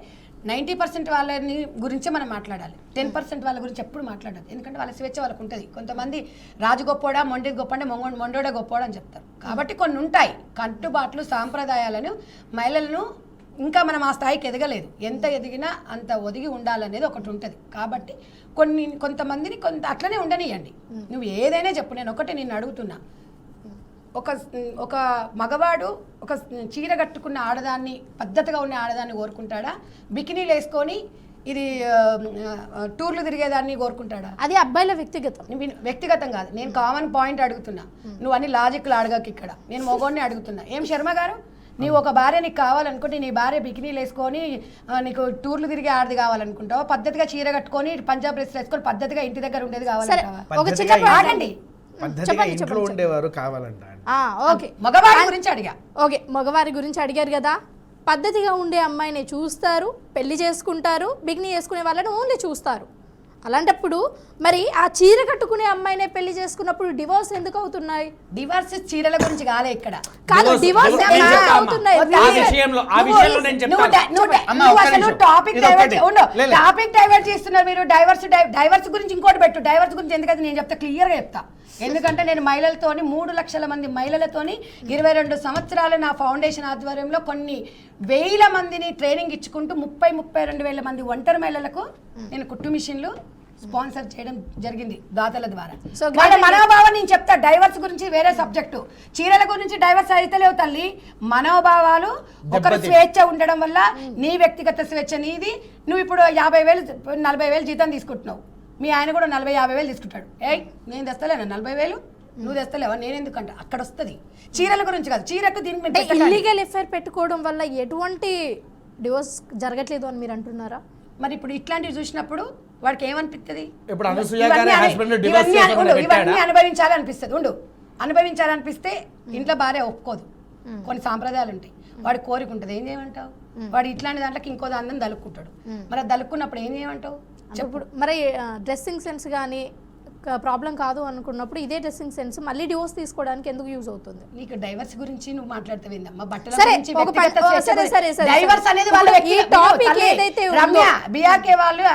90% వాళ్ళని గురించే మనం మాట్లాడాలి, 10% వాళ్ళ గురించి ఎప్పుడు మాట్లాడాలి. ఎందుకంటే వాళ్ళ స్వేచ్ఛ వాళ్ళకు ఉంటుంది. కొంతమంది రాజు గొప్పోడా, మొండి గొప్ప అంటే మొండోడా గొప్పోడా అని చెప్తారు. కాబట్టి కొన్ని ఉంటాయి కట్టుబాట్లు, సాంప్రదాయాలను, మహిళలను ఇంకా మనం ఆ స్థాయికి ఎదగలేదు. ఎంత ఎదిగినా అంత ఒదిగి ఉండాలనేది ఒకటి ఉంటుంది. కాబట్టి కొంతమందిని అట్లనే ఉండనియండి. నువ్వు ఏదైనా చెప్పు. నేను ఒకటి నిన్ను అడుగుతున్నా, ఒక మగవాడు ఒక చీర కట్టుకున్న ఆడదాన్ని, పద్ధతిగా ఉన్న ఆడదాన్ని కోరుకుంటాడా? బికినీలు వేసుకొని ఇది టూర్లు తిరిగేదాన్ని కోరుకుంటాడా? అది అబ్బాయిల వ్యక్తిగతం కాదు. నేను కామన్ పాయింట్ అడుగుతున్నా, నువ్వు అన్ని లాజిక్లు అడగకు. ఇక్కడ నేను మగోడిని అడుగుతున్నా. ఏం శర్మ గారు, నీవు ఒక భార్య నీకు కావాలనుకుంటే నీ భార్య బికినీలు వేసుకొని నీకు టూర్లు తిరిగి ఆడది కావాలనుకుంటావు, పద్ధతిగా చీర కట్టుకొని పంజాబ్ డ్రెస్ వేసుకొని పద్ధతిగా ఇంటి దగ్గర ఉండేది కావాలంటావా? ఒక చిన్న ఆగండి, పద్ధతిగా ఇంట్లో ఉండేవారు కావాలంట. ఓకే, మగవారి గురించి అడిగా. ఓకే, మగవారి గురించి అడిగారు కదా. పద్ధతిగా ఉండే అమ్మాయిని చూస్తారు, పెళ్లి చేసుకుంటారు, బిగిని చేసుకునే వాళ్ళని ఓన్లీ చూస్తారు. అలాంటప్పుడు మరి ఆ చీర కట్టుకునే అమ్మాయినే పెళ్లి చేసుకున్నప్పుడు డివోర్స్ ఎందుకు అవుతున్నాయి? డివోర్స్ చీరల గురించి కాలే ఇక్కడ, కాదు, డివోర్స్ ఎందుకు అవుతున్నాయి? టాపిక్ డైవర్ట్ చేస్తున్నారు మీరు. డైవర్స్ గురించి ఇంకోటి పెట్టు. డైవర్స్ గురించి ఎందుకంటే నేను చెప్తా, క్లియర్ గా చెప్తా. ఎందుకంటే నేను మహిళలతోని 3 లక్షల మంది మహిళలతోని 22 సంవత్సరాలు నా ఫౌండేషన్ ఆధ్వర్యంలో కొన్ని వేల మందిని ట్రైనింగ్ ఇచ్చుకుంటూ 32 వేల మంది ఒంటరి మహిళలకు నేను కుట్టు మిషన్లు స్పాన్సర్ చేయడం జరిగింది దాతల ద్వారా. వాళ్ళ మనోభావం నేను చెప్తా. డైవర్స్ గురించి వేరే సబ్జెక్టు, చీరల గురించి డైవర్స్ అయితలేవు తల్లి. మనోభావాలు ఒకరు స్వేచ్ఛ ఉండడం వల్ల నీ వ్యక్తిగత స్వేచ్ఛ నీది. నువ్వు ఇప్పుడు 50,000 40,000 జీతం తీసుకుంటున్నావు, మీ ఆయన కూడా 40-50,000 తీసుకుంటాడు. నేను తెస్తలేనా 40,000? నువ్వు తెస్తలేవా? నేను ఎందుకంట అక్కడ వస్తుంది. చీరల గురించి కాదు, చీరకు దీనికి ఇల్లీగల్ ఎఫైర్ పెట్టుకోవడం వల్ల ఎటువంటి డివోర్స్ జరగట్లేదు అని మీరు అంటున్నారా? మరి ఇప్పుడు ఇట్లాంటివి చూసినప్పుడు వాడికి ఏమనిపిస్తుంది? ఇవన్నీ అనుభవించాలనిపిస్తుంది. అనుభవించాలనిపిస్తే ఇంట్లో భార్య ఒప్పుకోదు, కొన్ని సాంప్రదాయాలు ఉంటాయి, వాడి కోరిక ఉంటుంది. ఏం చేయమంటావు? వాడు ఇట్లాంటి దాంట్లోకి ఇంకో దాన్ని దలుక్కుంటాడు. మరి దలుక్కున్నప్పుడు ఏం చేయమంటావు? ఇప్పుడు మరి డ్రెస్సింగ్ సెన్స్ కానీ ప్రాబ్లం కాదు అనుకున్నప్పుడు ఇదే డ్రెస్సింగ్ సెన్స్ మళ్ళీ డివోర్స్ తీసుకోవడానికి ఎందుకు యూజ్ అవుతుంది? నీకు డైవర్స్ గురించి నువ్వు మాట్లాడుతావేందమ్మా? బట్టల గురించి డైవర్స్ అనేది వాళ్ళ టాపిక్ ఏదైతే రమ్య బిఆర్కే వాళ్ళు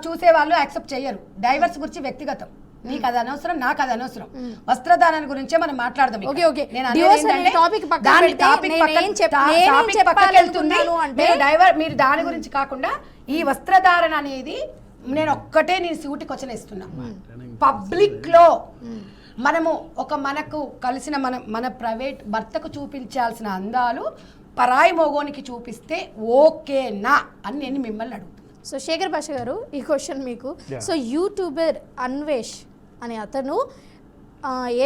చూసే వాళ్ళు యాక్సెప్ట్ చేయరు. డైవర్స్ గురించి వ్యక్తిగతం, నీకు అది అనవసరం, నాకు అది అనవసరం. వస్త్రదానం గురించే మనం మాట్లాడదాం. మీరు దాని గురించి కాకుండా ఈ వస్త్రధారణ అనేది నేను సూటి క్వశ్చన్ ఇస్తున్నా. పబ్లిక్ లో మనము మనకు కలిసిన మన ప్రైవేట్ భర్తకు చూపించాల్సిన అందాలు పరాయి మోగోనికి చూపిస్తే ఓకేనా అని నేను మిమ్మల్ని అడుగుతున్నాను. సో శేఖర్ భాష గారు, ఈ క్వశ్చన్ మీకు. సో యూట్యూబర్ అన్వేష్ అనే అతను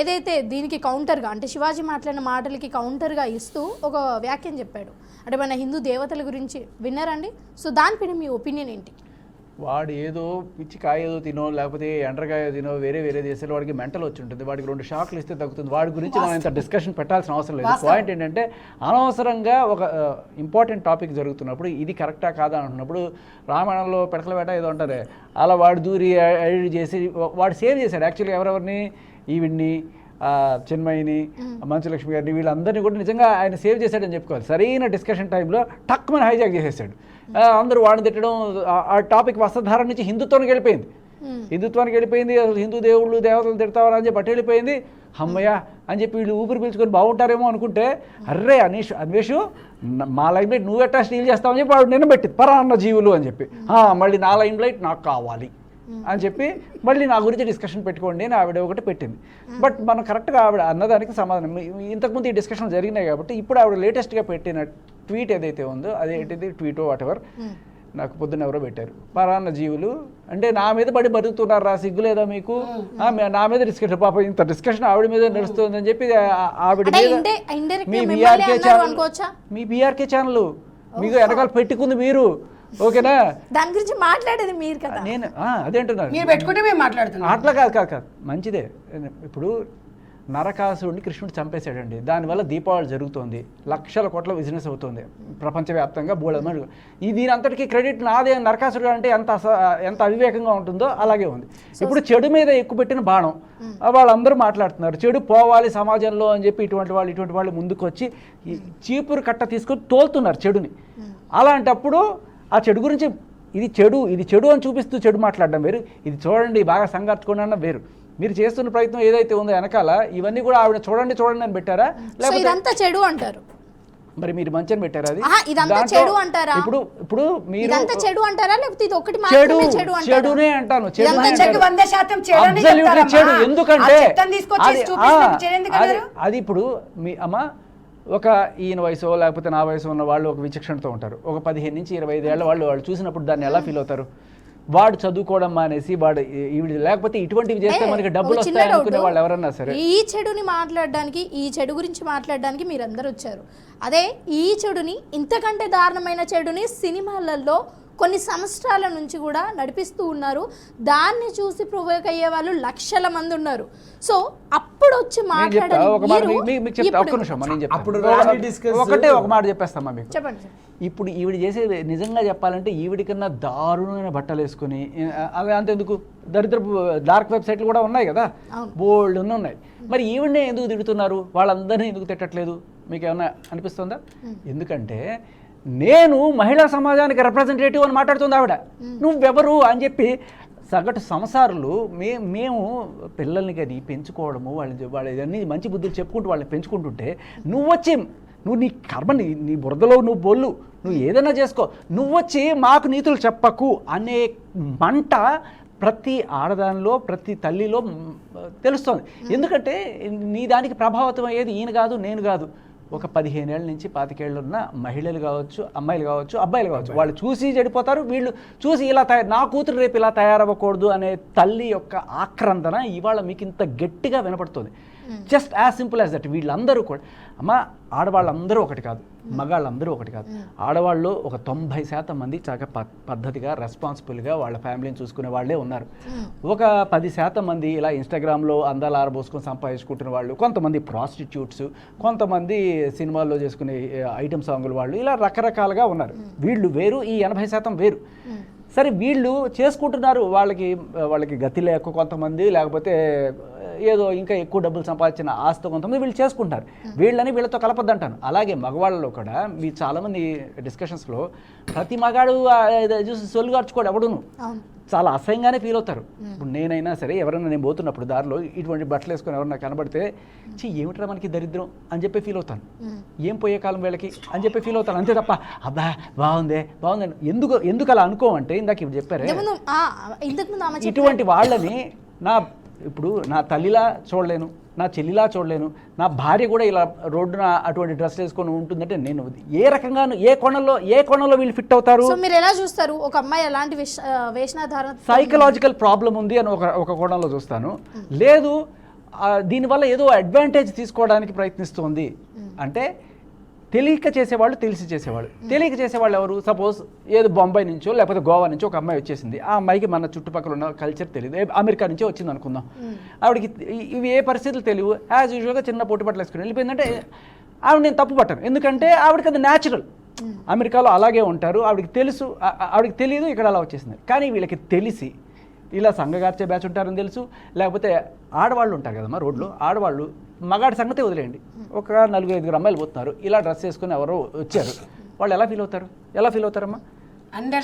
ఏదైతే దీనికి కౌంటర్గా, అంటే శివాజీ మాట్లాడిన మాటలకి కౌంటర్గా ఇస్తూ ఒక వ్యాఖ్యం చెప్పాడు. అంటే మన హిందూ దేవతల గురించి విన్నారండి? సో దానిపైన మీ ఒపీనియన్ ఏంటి? వాడు ఏదో పిచ్చికాయ ఏదో తినో లేకపోతే ఎండ్రకాయ తినో వేరే దేశాలు వాడికి మెంటల్ వచ్చి ఉంటుంది. వాడికి 2 షాక్లు ఇస్తే తగ్గుతుంది. వాడి గురించి మనం ఇంత డిస్కషన్ పెట్టాల్సిన అవసరం లేదు. పాయింట్ ఏంటంటే అనవసరంగా ఒక ఇంపార్టెంట్ టాపిక్ జరుగుతున్నప్పుడు ఇది కరెక్టా కాదా అంటున్నప్పుడు రామాయణంలో పెడకల వేట ఏదో అంటారే అలా వాడు దూరి ఎడిట్ చేసి వాడు సేవ్ చేశాడు. యాక్చువల్గా ఎవరెవరిని, ఈవిడ్ని, చిన్మయిని, మంచులక్ష్మి గారిని, వీళ్ళందరినీ కూడా నిజంగా ఆయన సేవ్ చేశాడని చెప్పుకోవాలి. సరైన డిస్కషన్ టైంలో టక్కుమని హైజాక్ చేసేసాడు. అందరూ వాడిని తిట్టడం, ఆ టాపిక్ వస్త్రధారణ నుంచి హిందుత్వానికి వెళ్ళిపోయింది. అసలు హిందూ దేవుళ్ళు దేవతలు తిడతావరా అని చెప్పి అటు వెళ్ళిపోయింది. అమ్మయ్య అని చెప్పి వీళ్ళు ఊపిరి పీల్చుకొని బాగుంటారేమో అనుకుంటే, అర్రే అన్వేషు మా లైమ్ లైట్ నువ్వు ఎట్టా స్టీల్ చేస్తావని చెప్పి వాడు నిన్నబెట్టింది పరాన్న జీవులు అని చెప్పి. మళ్ళీ నా లైమ్ లైట్ నాకు కావాలి అని చెప్పి మళ్ళీ నా గురించి డిస్కషన్ పెట్టుకోండి అని ఆవిడ ఒకటి పెట్టింది. బట్ మనం కరెక్ట్గా ఆవిడ అన్నదానికి సమాధానం, ఇంతకుముందు ఈ డిస్కషన్ జరిగినాయి కాబట్టి ఇప్పుడు ఆవిడ లేటెస్ట్గా పెట్టిన ట్వీట్ ఏదైతే ఉందో అదేంటిది ట్వీటో వాటెవర్, నాకు పొద్దున్న ఎవరో పెట్టారు, పరాన్న జీవులు అంటే నా మీద పడి బతుకుతున్నారా, సిగ్గు లేదా మీకు, నా మీద డిస్కషన్, పాప ఇంత డిస్కషన్ ఆవిడ మీద నడుస్తుందని చెప్పి ఆవిడ మీద మీ బీఆర్కే ఛానల్ మీకు వెనకాల పెట్టుకుంది మీరు, ఓకేనా? దాని గురించి మాట్లాడేది మీరు కదా. నేను అదేంటున్నాను, మీరు పెట్టుకుంటే మేము మాట్లాడుతున్నాం. అట్లా కాదు మంచిదే. ఇప్పుడు నరకాసురుడిని కృష్ణుడు చంపేశాడండి, దానివల్ల దీపావళి జరుగుతుంది, లక్షల కోట్ల బిజినెస్ అవుతుంది ప్రపంచవ్యాప్తంగా. దీని అంతటికీ క్రెడిట్ నాదే. నరకాసురుడు అంటే ఎంత అవివేకంగా ఉంటుందో అలాగే ఉంది. ఇప్పుడు చెడు మీద ఎక్కువ పెట్టిన బాణం వాళ్ళందరూ మాట్లాడుతున్నారు, చెడు పోవాలి సమాజంలో అని చెప్పి ఇటువంటి వాళ్ళు ముందుకు వచ్చి చీపురు కట్ట తీసుకొని తోలుతున్నారు చెడుని. అలాంటప్పుడు ఆ చెడు గురించి ఇది చెడు అని చూపిస్తూ చెడు మాట్లాడడం వేరు, ఇది చూడండి బాగా సంఘర్చుకోండి అన్న వేరు. మీరు చేస్తున్న ప్రయత్నం ఏదైతే ఉందో వెనకాల ఇవన్నీ కూడా ఆవిడ చూడండి అని పెట్టారా, లేకపోతే చెడు అంటారు? మరి మీరు మంచి అని పెట్టారా? అది చెడు అంటారా? ఇప్పుడు మీరు చెడు అంటారా లేకపోతే ఇది ఒకటి చెడునే అంటాను. చెడు ఎందుకంటే అది ఇప్పుడు మీ అమ్మ ఒక ఈయన వయసు లేకపోతే నా వయసు ఉన్న వాళ్ళు ఒక విచక్షణతో ఉంటారు. ఒక 15 నుంచి 25 ఏళ్ళ వాళ్ళు చూసినప్పుడు దాన్ని ఎలా ఫీల్ అవుతారు? వాడు చదువుకోవడం మానేసి వాడు ఈవిడ లేకపోతే ఇటువంటివి చేస్తే మనకి డబ్బులు ఒక చిన్న వస్తాయి అనుకునే doubt. వాళ్ళు ఎవరన్నా సరే ఈ చెడుని మాట్లాడడానికి, ఈ చెడు గురించి మాట్లాడడానికి మీరందరూ వచ్చారు. అదే ఈ చెడుని, ఇంతకంటే దారుణమైన చెడుని సినిమాలలో కొన్ని సంవత్సరాల నుంచి కూడా నడిపిస్తూ ఉన్నారు. దాన్ని చూసి ప్రొవోక్ అయ్యే వాళ్ళు లక్షల మంది ఉన్నారు. సో అప్పుడు వచ్చి మాట్లాడాలి. అప్పుడు రాని discuss- ఒకటే ఒక మాట చెప్పేస్తామా మీకు. చెప్పండి. ఇప్పుడు ఈవిడ చేసే నిజంగా చెప్పాలంటే ఈవిడి కన్నా దారుణమైన బట్టలు వేసుకుని అవి అంతెందుకు దరిద్రపు డార్క్ వెబ్సైట్లు కూడా ఉన్నాయి కదా, బోల్డ్ ఉన్నాయి. మరి ఈవిడనే ఎందుకు తిడుతున్నారు, వాళ్ళందరినీ ఎందుకు తిట్టట్లేదు, మీకు ఏమన్నా అనిపిస్తుందా? ఎందుకంటే నేను మహిళా సమాజానికి రిప్రజెంటేటివ్ అని మాట్లాడుతుంది ఆవిడ. నువ్వెవరు అని చెప్పి సగటు సంసారులు మేము పిల్లల్ని కానీ పెంచుకోవడము వాళ్ళ ఇవన్నీ మంచి బుద్ధులు చెప్పుకుంటూ వాళ్ళని పెంచుకుంటుంటే నువ్వు నీ కర్మ నీ బురదలో నువ్వు బొల్లు, నువ్వు ఏదైనా చేసుకో, నువ్వు వచ్చి మాకు నీతులు చెప్పకు అనే మంట ప్రతి ఆడదానిలో ప్రతి తల్లిలో తెలుస్తోంది. ఎందుకంటే నీ దానికి ప్రభావితం అయ్యేది ఈయన కాదు, నేను కాదు. ఒక 15 ఏళ్ళ నుంచి 25 ఏళ్ళు ఉన్న మహిళలు కావచ్చు, అమ్మాయిలు కావచ్చు, అబ్బాయిలు కావచ్చు, వాళ్ళు చూసి చెడిపోతారు. వీళ్ళు చూసి ఇలా నా కూతురు రేపు ఇలా తయారవ్వకూడదు అనే తల్లి యొక్క ఆక్రందన ఇవాళ మీకు ఇంత గట్టిగా వినపడుతుంది. Just as simple as that. వీళ్ళందరూ కూడా అమ్మ ఆడవాళ్ళందరూ ఒకటి కాదు, మగాళ్ళందరూ ఒకటి కాదు. ఆడవాళ్ళు ఒక 90% మంది చాలా పద్ధతిగా రెస్పాన్సిబుల్గా వాళ్ళ ఫ్యామిలీని చూసుకునే వాళ్ళే ఉన్నారు. ఒక 10% మంది ఇలా ఇన్స్టాగ్రామ్లో అందాలు ఆరబోసుకొని సంపాదించుకుంటున్న వాళ్ళు, కొంతమంది ప్రాస్టిట్యూట్స్, కొంతమంది సినిమాల్లో చేసుకునే ఐటమ్ సాంగులు వాళ్ళు, ఇలా రకరకాలుగా ఉన్నారు. వీళ్ళు వేరు, ఈ 80% వేరు. సరే వీళ్ళు చేసుకుంటున్నారు, వాళ్ళకి గతి లేక కొంతమంది, లేకపోతే ఏదో ఇంకా ఎక్కువ డబ్బులు సంపాదించిన ఆస్తి కొంతమంది వీళ్ళు చేసుకుంటారు. వీళ్ళని వీళ్ళతో కలపద్దంటాను. అలాగే మగవాళ్ళలో కూడా మీ చాలామంది డిస్కషన్స్లో ప్రతి మగాడు చూసి సొల్లుగార్చుకోడు ఎవడును, చాలా అసహ్యంగానే ఫీల్ అవుతారు. ఇప్పుడు నేనైనా సరే ఎవరైనా నేను పోతున్నప్పుడు దారిలో ఇటువంటి బట్టలు వేసుకొని ఎవరైనా కనబడితే ఏమిట్రా మనకి దరిద్రం అని చెప్పి ఫీల్ అవుతాను. ఏం పోయే కాలం వీళ్ళకి అని చెప్పి ఫీల్ అవుతాను, అంతే తప్ప అబ్బా బాగుంది ఎందుకు అలా అనుకోమంటే ఇందాక ఇప్పుడు చెప్పారే, ఇటువంటి వాళ్ళని ఇప్పుడు నా తల్లిలా చూడలేను, నా చెల్లిలా చూడలేను, నా భార్య కూడా ఇలా రోడ్డున అటువంటి డ్రెస్ వేసుకొని ఉంటుందంటే నేను ఏ రకంగాను ఏ కోణంలో వీళ్ళు ఫిట్ అవుతారు? సో మీరు ఎలా చూస్తారు ఒక అమ్మాయి ఎలాంటి వేషధారణ? సైకలాజికల్ ప్రాబ్లం ఉంది అని ఒక కోణంలో చూస్తాను. లేదు దీనివల్ల ఏదో అడ్వాంటేజ్ తీసుకోవడానికి ప్రయత్నిస్తుంది అంటే తెలియక చేసేవాళ్ళు, తెలిసి చేసేవాళ్ళు. తెలియక చేసేవాళ్ళు ఎవరు? సపోజ్ ఏదో బొంబాయి నుంచో లేకపోతే గోవా నుంచో ఒక అమ్మాయి వచ్చేసింది. ఆ అమ్మాయికి మన చుట్టుపక్కల ఉన్న కల్చర్ తెలియదు, అమెరికా నుంచో వచ్చింది అనుకుందాం. ఆవిడకి ఇవి ఏ పరిస్థితులు తెలియవు, యాజ్ యూజువల్గా చిన్న పొట్టి బట్టలు వేసుకుని వెళ్ళిపోయిందంటే ఆవిడ నేను తప్పు పట్టాను. ఎందుకంటే ఆవిడకి అది న్యాచురల్. అమెరికాలో అలాగే ఉంటారు, ఆవిడకి తెలుసు, ఆవిడకి తెలియదు, ఇక్కడ అలా వచ్చేసింది. కానీ వీళ్ళకి తెలిసి ఇలా సంఘగార్చే బ్యాచ్ ఉంటారని తెలుసు, లేకపోతే ఆడవాళ్ళు ఉంటారు కదమ్మా రోడ్లో, ఆడవాళ్ళు మగాడి సంగతే వదిలేయండి, ఒక 4-5 అమ్మాయిలు పోతున్నారు, ఇలా డ్రెస్ వేసుకుని ఎవరో వచ్చారు, వాళ్ళు ఎలా ఫీల్ అవుతారమ్మా?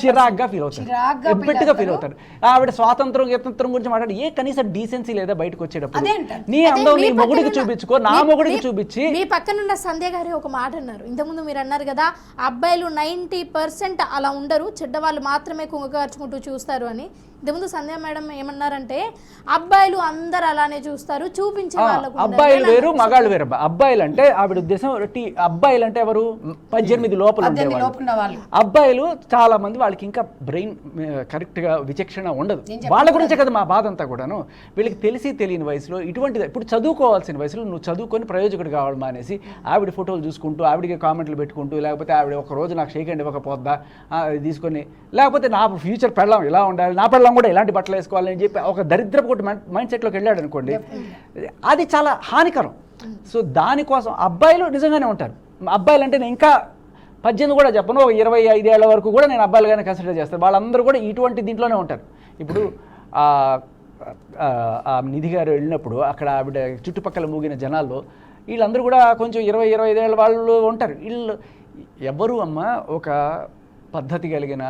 చిరాగ్గా ఫీల్ అవుతారు, ఎబ్బెట్టుగా ఫీల్ అవుతారు. ఆవిడ స్వాతంత్రం గురించి మాట్లాడి ఏ కనీసం డీసెన్సీ లేదా బయటకు వచ్చేటప్పుడు నీ అందం నీ మొగుడికి చూపించుకో, నా మొగుడికి చూపించి. మీ పక్కనున్న సంధ్య గారి ఒక మాట అన్నారు ఇంతకుముందు, మీరు అన్నారు కదా అబ్బాయిలు 90% అలా ఉండరు, చెడ్డవాళ్ళు మాత్రమే కుంగకార్చుకుంటూ చూస్తారు అని. ఇంతకుముందు సంధ్య మేడం ఏమన్నారంటే అబ్బాయిలు అందరు అలానే చూస్తారు, చూపించే వాళ్ళకు. అబ్బాయిలు వేరు, మగాళ్ళు వేరు. అబ్బాయిలు అంటే ఆవిడ ఉద్దేశం, అబ్బాయిలు అంటే ఎవరు? 18 లోపల ఉండేవాళ్ళు. అబ్బాయిలు చాలా మంది వాళ్ళకి ఇంకా బ్రెయిన్ కరెక్ట్గా విచక్షణ ఉండదు. వాళ్ళ గురించే కదా మా బాధ అంతా కూడాను. వీళ్ళకి తెలిసి తెలియని వయసులో ఇటువంటిది, ఇప్పుడు చదువుకోవాల్సిన వయసులో నువ్వు చదువుకొని ప్రయోజకుడు కావడం మానేసి ఆవిడ ఫోటోలు చూసుకుంటూ, ఆవిడకి కామెంట్లు పెట్టుకుంటూ, లేకపోతే ఆవిడ ఒక రోజు నాకు షేక్ హ్యాండ్ ఇవ్వకపోద్దా తీసుకొని, లేకపోతే నా ఫ్యూచర్ పెళ్ళాం ఇలా ఉండాలి, నా పెళ్ళాం కూడా ఇలాంటి బట్టలు వేసుకోవాలని చెప్పి ఒక దరిద్రపు ఒకటి మైండ్ సెట్లోకి వెళ్ళాడు అనుకోండి, అది చాలా హానికరం. సో దానికోసం అబ్బాయిలు నిజంగానే ఉంటారు. అబ్బాయిలు అంటే నేను ఇంకా 18 కూడా చెప్పను, ఒక 25 ఏళ్ల వరకు కూడా నేను అబ్బాయిలుగానే కన్సిడర్ చేస్తాను. వాళ్ళందరూ కూడా ఇటువంటి దీంట్లోనే ఉంటారు. ఇప్పుడు నిధి గారు వెళ్ళినప్పుడు అక్కడ ఆవిడ చుట్టుపక్కల మూగిన జనాల్లో వీళ్ళందరూ కూడా కొంచెం 20-25 ఏళ్ళ వాళ్ళు ఉంటారు. వీళ్ళు ఎవరు అమ్మ ఒక పద్ధతి కలిగిన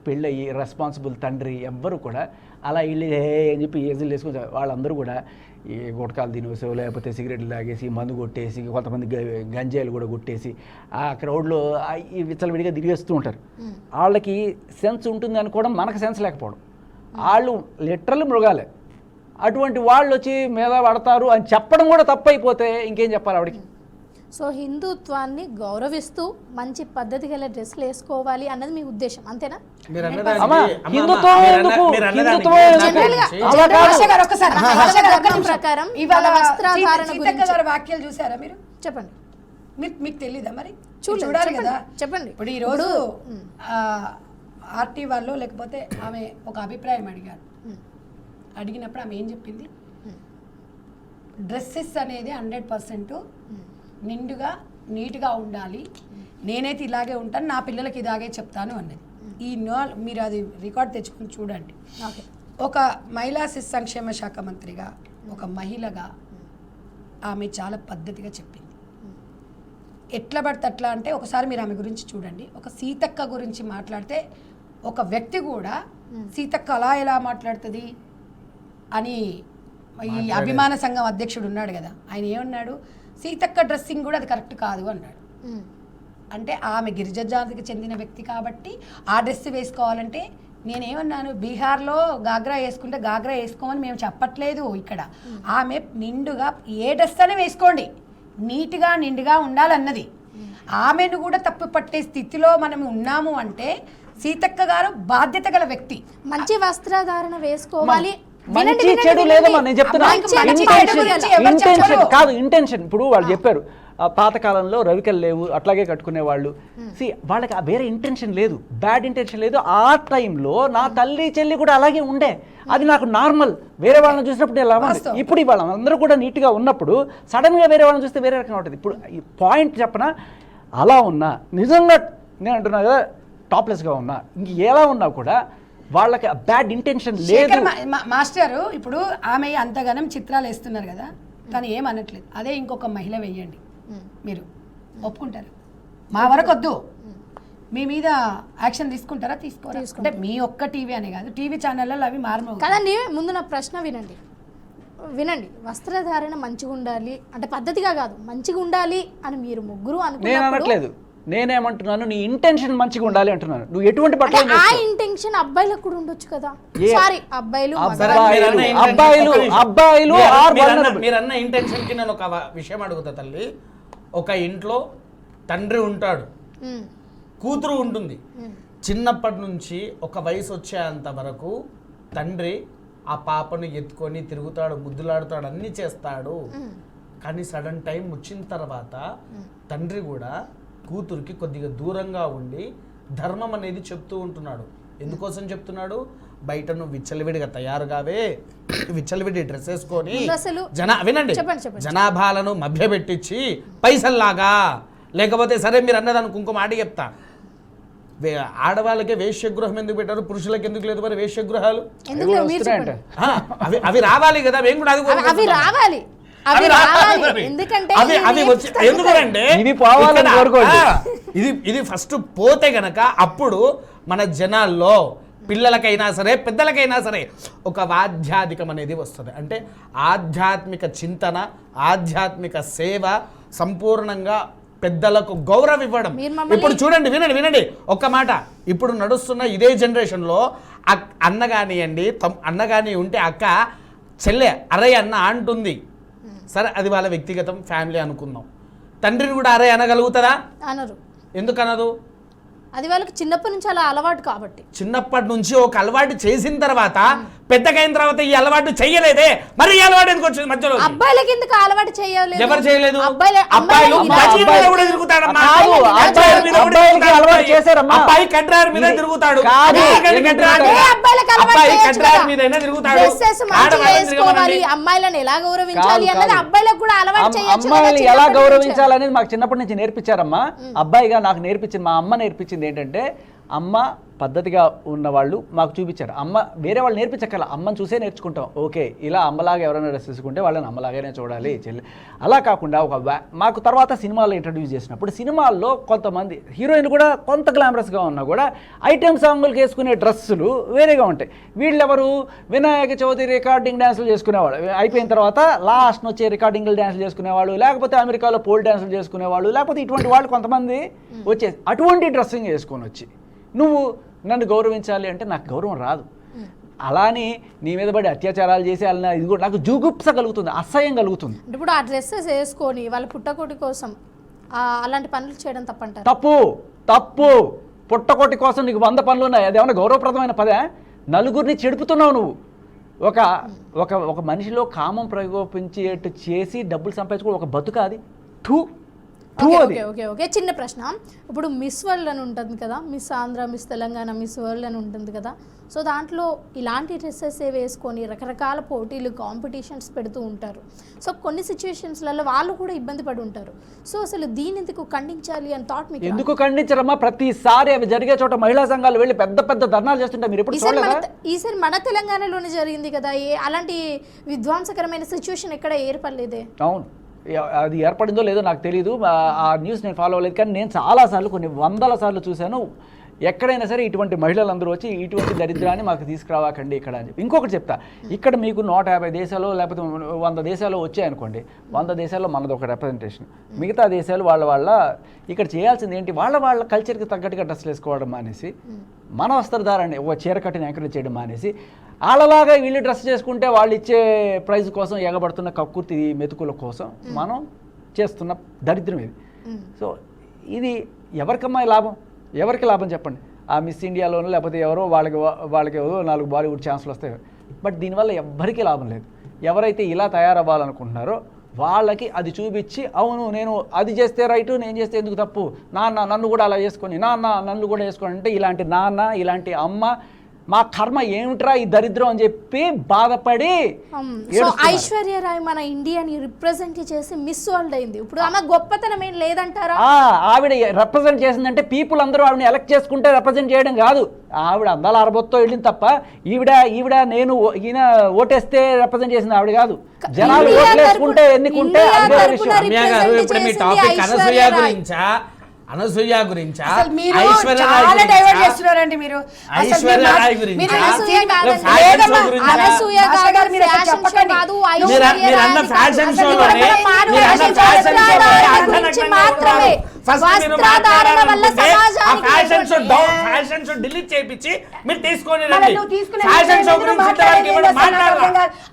పెళ్ళయి రెస్పాన్సిబుల్ తండ్రి ఎవ్వరు కూడా అలా వీళ్ళు అని చెప్పి ఏజీలు వేసుకొని వాళ్ళందరూ కూడా ఈ గుట్కాలు తినేసో లేకపోతే సిగరెట్లు తాగేసి మందు కొట్టేసి కొంతమంది గంజాయిలు కూడా కొట్టేసి ఆ క్రౌడ్లో ఈ విచ్చలవిడిగా తిరిగేస్తూ ఉంటారు. వాళ్ళకి సెన్స్ ఉంటుంది అనుకోవడం, మనకు సెన్స్ లేకపోవడం. వాళ్ళు లిటరల్ మృగాలే. అటువంటి వాళ్ళు వచ్చి మీద పడతారు అని చెప్పడం కూడా తప్పైపోతే ఇంకేం చెప్పాలి ఆవిడకి? సో హిందుత్వాన్ని గౌరవిస్తూ మంచి పద్ధతి గల డ్రెస్సులు వేసుకోవాలి అన్నది మీ ఉద్దేశం, అంతేనా? మీరు అమ్మా, అన్నదానికి హిందుత్వం ఎందుకు? హిందుత్వం ఎందుకు? జనరల్గా అలా కాదు. భాష గారు ఒక్కసారి, భాష గారు ఒక్క నిమిషం. ప్రకారం ఇవాళ మన వస్త్రధారణ సీతక్క గురించి గారి వాక్యాలు చూసారా మీరు? చెప్పండి. మీకు తెలీదా మరి? చూడలేదు, చూడాలి చెప్పండి, కదా. చెప్పండి. ఇప్పుడు ఈరోజు ఆర్టీ వాళ్ళు లేకపోతే ఆమె ఒక అభిప్రాయం అడిగారు. అడిగినప్పుడు ఆమె ఏం చెప్పింది? డ్రెస్సెస్ అనేది 100% నిండుగా నీట్గా ఉండాలి, నేనైతే ఇలాగే ఉంటాను, నా పిల్లలకి ఇలాగే చెప్తాను అన్నది. మీరు అది రికార్డ్ తెచ్చుకొని చూడండి. ఓకే. ఒక మహిళా శిశు సంక్షేమ శాఖ మంత్రిగా, ఒక మహిళగా ఆమె చాలా పద్ధతిగా చెప్పింది. ఎట్లా పడితే అట్లా అంటే ఒకసారి మీరు ఆమె గురించి చూడండి. ఒక సీతక్క గురించి మాట్లాడితే ఒక వ్యక్తి కూడా సీతక్క అలా ఎలా మాట్లాడుతుంది అని ఈ అభిమాన సంఘం అధ్యక్షుడు ఉన్నాడు కదా, ఆయన ఏమన్నాడు? సీతక్క డ్రెస్సింగ్ కూడా అది కరెక్ట్ కాదు అన్నాడు. అంటే ఆమె గిరిజన జాతికి చెందిన వ్యక్తి కాబట్టి ఆ డ్రెస్ వేసుకోవాలంటే, నేనేమన్నాను, బీహార్లో గాగ్రా వేసుకుంటే గాగ్రా వేసుకోమని మేము చెప్పట్లేదు. ఇక్కడ ఆమె నిండుగా ఏ డ్రెస్ అని వేసుకోండి, నీట్గా నిండుగా ఉండాలన్నది. ఆమెను కూడా తప్పు పట్టే స్థితిలో మనం ఉన్నాము అంటే సీతక్క గారు బాధ్యత గల వ్యక్తి. మంచి వస్త్రధారణ వేసుకోవాలి. మంచి చెడు లేదమ్మా, నేను చెప్తున్నా. ఇంటెన్షన్ కాదు, ఇంటెన్షన్. ఇప్పుడు వాళ్ళు చెప్పారు పాతకాలంలో రవికలు లేవు, అట్లాగే కట్టుకునే వాళ్ళు. వాళ్ళకి ఆ వేరే ఇంటెన్షన్ లేదు, బ్యాడ్ ఇంటెన్షన్ లేదు. ఆ టైంలో నా తల్లి చెల్లి కూడా అలాగే ఉండే, అది నాకు నార్మల్. వేరే వాళ్ళని చూసినప్పుడు ఎలా ఉంది, ఇప్పుడు ఇవాళ అందరూ కూడా నీట్గా ఉన్నప్పుడు సడన్గా వేరే వాళ్ళని చూస్తే వేరే రకంగా ఉంటుంది. ఇప్పుడు ఈ పాయింట్ చెప్పనా, అలా ఉన్నా నిజంగా నేను అంటున్నా కదా, టాప్లెస్గా ఉన్నా, ఇంక ఎలా ఉన్నా కూడా వాళ్ళకి బ్యాడ్ ఇంటెన్షన్ లేదు. మాస్టరు ఇప్పుడు ఆమె అంతగానం చిత్రాలు వేస్తున్నారు కదా, కానీ ఏమనట్లేదు. అదే ఇంకొక మహిళ వెయ్యండి, మీరు ఒప్పుకుంటారు? మా వరకు వద్దు, మీ మీద యాక్షన్ తీసుకుంటారా? తీసుకోరా? అంటే మీ ఒక్క టీవీ అనే కాదు, టీవీ ఛానళ్ళలో అవి మారమవు కదండి. ముందు నా ప్రశ్న వినండి. వస్త్రధారణ మంచిగా ఉండాలి అంటే పద్ధతిగా కాదు, మంచిగా ఉండాలి అని మీరు ముగ్గురు నేను అనుకున్నప్పుడు అనట్లేదు, నేనేమంటున్నాను, నీ ఇంటెన్షన్ మంచిగా ఉండాలి అంటున్నాను. నువ్వు ఎటువంటి బట్టలు ఆ ఇంటెన్షన్ అబ్బాయిలకు కూడా ఉండొచ్చు కదా. సారీ, అబ్బాయిలు మీరన్న ఇంటెన్షన్ కి నేను ఒక విషయం అడుగుతా తల్లి. ఒక ఇంట్లో తండ్రి ఉంటాడు, కూతురు ఉంటుంది. చిన్నప్పటి నుంచి ఒక వయసు వచ్చేంత వరకు తండ్రి ఆ పాపను ఎత్తుకొని తిరుగుతాడు, ముద్దులాడుతాడు, అన్నీ చేస్తాడు. కానీ సడన్ టైం వచ్చిన తర్వాత తండ్రి కూడా కూతురికి కొద్దిగా దూరంగా ఉండి ధర్మం అనేది చెప్తూ ఉంటున్నాడు. ఎందుకోసం చెప్తున్నాడు? బయట నువ్వు విచ్చలవిడిగా తయారుగావే, విచ్చలవిడి డ్రెస్ వేసుకొని వినండి, జనాభాలను మభ్యపెట్టించి పైసల్లాగా, లేకపోతే సరే మీరు అన్నదానికి ఇంకో మాట చెప్తా, ఆడవాళ్ళకే వేశ్యగృహం ఎందుకు పెట్టారు, పురుషులకు ఎందుకు లేదు మరి వేశ్యగృహాలు? అవి రావాలి కదా, మేము కూడా అవి రావాలి. ఎందుకంటే ఇది ఫస్ట్ పోతే గనక అప్పుడు మన జనాల్లో పిల్లలకైనా సరే పెద్దలకైనా సరే ఒక ఆధ్యాత్మికం అనేది వస్తుంది. అంటే ఆధ్యాత్మిక చింతన, ఆధ్యాత్మిక సేవ, సంపూర్ణంగా పెద్దలకు గౌరవం ఇవ్వడం. ఇప్పుడు చూడండి, వినండి ఒక్క మాట. ఇప్పుడు నడుస్తున్న ఇదే జనరేషన్లో అన్న కానివ్వండి, అన్న కానీ ఉంటే అక్క చెల్లె అరే అన్న అంటుంది, సరే అది వాళ్ళ వ్యక్తిగతం, ఫ్యామిలీ అనుకుందాం. తండ్రిని కూడా అరే అనగలుగుతుందా? అనరు. ఎందుకు అనదు? అది వాళ్ళకి చిన్నప్పటి నుంచి అలా అలవాటు కాబట్టి. చిన్నప్పటి నుంచి ఒక అలవాటు చేసిన తర్వాత పెద్దగైన తర్వాత ఈ అలవాటు చెయ్యలేదే, మరి ఈ అలవాటు ఎందుకు వచ్చింది మధ్యలో? అబ్బాయిలకి ఎందుకు అలవాటు చేయలేదు? ఎవరు చేయలేదు? అబ్బాయిలు అబ్బాయి కడ్రార్ మీద తిరుగుతాడు, అమ్మాయిలను ఎలా గౌరవించాలి అన్నది అబ్బాయిలకు కూడా అలవాటు చేయొచ్చు. అమ్మాయిని ఎలా గౌరవించాలనేది మాకు చిన్నప్పటి నుంచి నేర్పించారమ్మా. అబ్బాయిగా నాకు నేర్పించింది, మా అమ్మ నేర్పించింది ఏంటంటే, అమ్మ పద్ధతిగా ఉన్నవాళ్ళు మాకు చూపించారు. అమ్మ వేరే వాళ్ళు నేర్పించక్కల, అమ్మని చూసే నేర్చుకుంటాం. ఓకే, ఇలా అమ్మలాగా ఎవరైనా డ్రెస్ తీసుకుంటే వాళ్ళని అమ్మలాగానే చూడాలి చెల్లి. అలా కాకుండా మాకు తర్వాత సినిమాలో ఇంట్రడ్యూస్ చేసినప్పుడు సినిమాల్లో కొంతమంది హీరోయిన్ కూడా కొంత గ్లామరస్గా ఉన్నా కూడా ఐటెం సాంగులకు వేసుకునే డ్రెస్సులు వేరేగా ఉంటాయి. వీళ్ళెవరు? వినాయక చవితి రికార్డింగ్ డ్యాన్సులు చేసుకునేవాళ్ళు, అయిపోయిన తర్వాత లాస్ట్ వచ్చే రికార్డింగ్ డ్యాన్సులు చేసుకునేవాళ్ళు, లేకపోతే అమెరికాలో పోల్ డ్యాన్సులు చేసుకునేవాళ్ళు, లేకపోతే ఇటువంటి వాళ్ళు కొంతమంది వచ్చేసి అటువంటి డ్రెస్సింగ్ వేసుకొని వచ్చి నువ్వు నన్ను గౌరవించాలి అంటే నాకు గౌరవం రాదు. అలాని నీ మీద పడి అత్యాచారాలు చేసి ఇది కూడా నాకు జుగుప్స కలుగుతుంది, అసహ్యం కలుగుతుంది. ఇప్పుడు ఆ డ్రెస్సెస్ వేసుకొని వాళ్ళ పుట్టకోటి కోసం అలాంటి పనులు చేయడం తప్పంటారు? తప్పు పుట్టకొట్టి కోసం నీకు 100 పనులు ఉన్నాయి. అదేమన్నా గౌరవప్రదమైన పదే? నలుగురిని చెడుపుతున్నావు నువ్వు. ఒక మనిషిలో కామం ప్రకోపించేట్టు చేసి డబ్బులు సంపాదించుకో ఒక బతుక అది. ఓకే చిన్న ప్రశ్న. ఇప్పుడు మిస్ వరల్డ్ అని ఉంటుంది కదా, miss Andhra, miss Telangana, miss world అని ఉంటుంది కదా. సో దాంట్లో ఇలాంటి డ్రెస్సెస్ వేసుకొని రకరకాల పోటీలు, కాంపిటీషన్స్ పెడుతూ ఉంటారు. సో కొన్ని సిచ్యువేషన్స్లలో వాళ్ళు కూడా ఇబ్బంది పడి ఉంటారు. సో అసలు దీని ఎందుకు ఖండించాలి అని థాట్ మీకు ఎందుకు ఖండించరమ్మా? ప్రతిసారి అవి జరిగే చోట మహిళా సంఘాలు వెళ్ళి పెద్ద పెద్ద ధర్నాలు చేస్తుంటే మీరు ఎప్పుడు చూడలేదా? ఈసారి మన తెలంగాణలోనే జరిగింది కదా, అలాంటి విధ్వంసకరమైన సిచ్యువేషన్ ఎక్కడ ఏర్పడలేదే. అవును, అది ఏర్పడిందో లేదో నాకు తెలియదు, ఆ న్యూస్ నేను ఫాలో అవ్వలేదు. కానీ నేను చాలాసార్లు, కొన్ని 100 సార్లు చూశాను. ఎక్కడైనా సరే ఇటువంటి మహిళలందరూ వచ్చి ఇటువంటి దరిద్రాన్ని మాకు తీసుకురావాకండి ఇక్కడ అని చెప్పి. ఇంకొకటి చెప్తా, ఇక్కడ మీకు 150 దేశాలు లేకపోతే 100 దేశాలు వచ్చాయనుకోండి, 100 దేశాల్లో మనది ఒక రిప్రజెంటేషన్. మిగతా దేశాలు వాళ్ళ ఇక్కడ చేయాల్సింది ఏంటి? వాళ్ళ కల్చర్కి తగ్గట్టుగా డ్రెస్సులు వేసుకోవడం మానేసి, మన వస్త్రధారాన్ని ఒక చీర కట్టిన ఎంకరేజ్ చేయడం మానేసి, వాళ్ళలాగా వీళ్ళు డ్రెస్ చేసుకుంటే వాళ్ళు ఇచ్చే ప్రైజ్ కోసం ఎగబడుతున్న కక్కుర్తి మెతుకుల కోసం మనం చేస్తున్న దరిద్రం ఇది. సో ఇది ఎవరికమ్మా లాభం? ఎవరికి లాభం చెప్పండి? ఆ మిస్ ఇండియాలోనూ లేకపోతే ఎవరో వాళ్ళకి 4 బాలీవుడ్ ఛాన్స్లు వస్తాయి. బట్ దీనివల్ల ఎవ్వరికీ లాభం లేదు. ఎవరైతే ఇలా తయారవ్వాలనుకుంటున్నారో వాళ్ళకి అది చూపించి, అవును నేను అది చేస్తే రైటు, నేను చేస్తే ఎందుకు తప్పు, నన్ను కూడా అలా చేసుకొని, నన్ను కూడా వేసుకొని అంటే ఇలాంటి నాన్న, ఇలాంటి అమ్మ, మా కర్మ ఏమిట్రా ఈ దరిద్రం అని చెప్పి బాధపడి. సో ఐశ్వర్య రాయ్ మన ఇండియాని రిప్రజెంట్ చేసి మిస్ వరల్డ్ అయింది. ఇప్పుడు ఆమె గొప్పతనం ఏం లేదంటారా? ఆవిడ రిప్రజెంట్ చేసిందంటే పీపుల్ అందరూ ఆవిడని ఎలక్ట్ చేసుకుంటే రిప్రజెంట్ చేయడం కాదు. ఆవిడ అందాల అరబొత్తో వెళ్ళింది తప్ప ఈవిడ నేను ఈయన ఓటేస్తే రిప్రజెంట్ చేసింది ఆవిడ కాదు. జనాలు ఓట్లేసుకుంటే ఎన్నుకుంటే ఇప్పుడు మీ టాపిక్ అనసూయ గురించా, ఐశ్వర్య రాయ్ గురించా, ఫ్యాషన్ షో డిలీట్ చేయించి మీరు తీసుకొని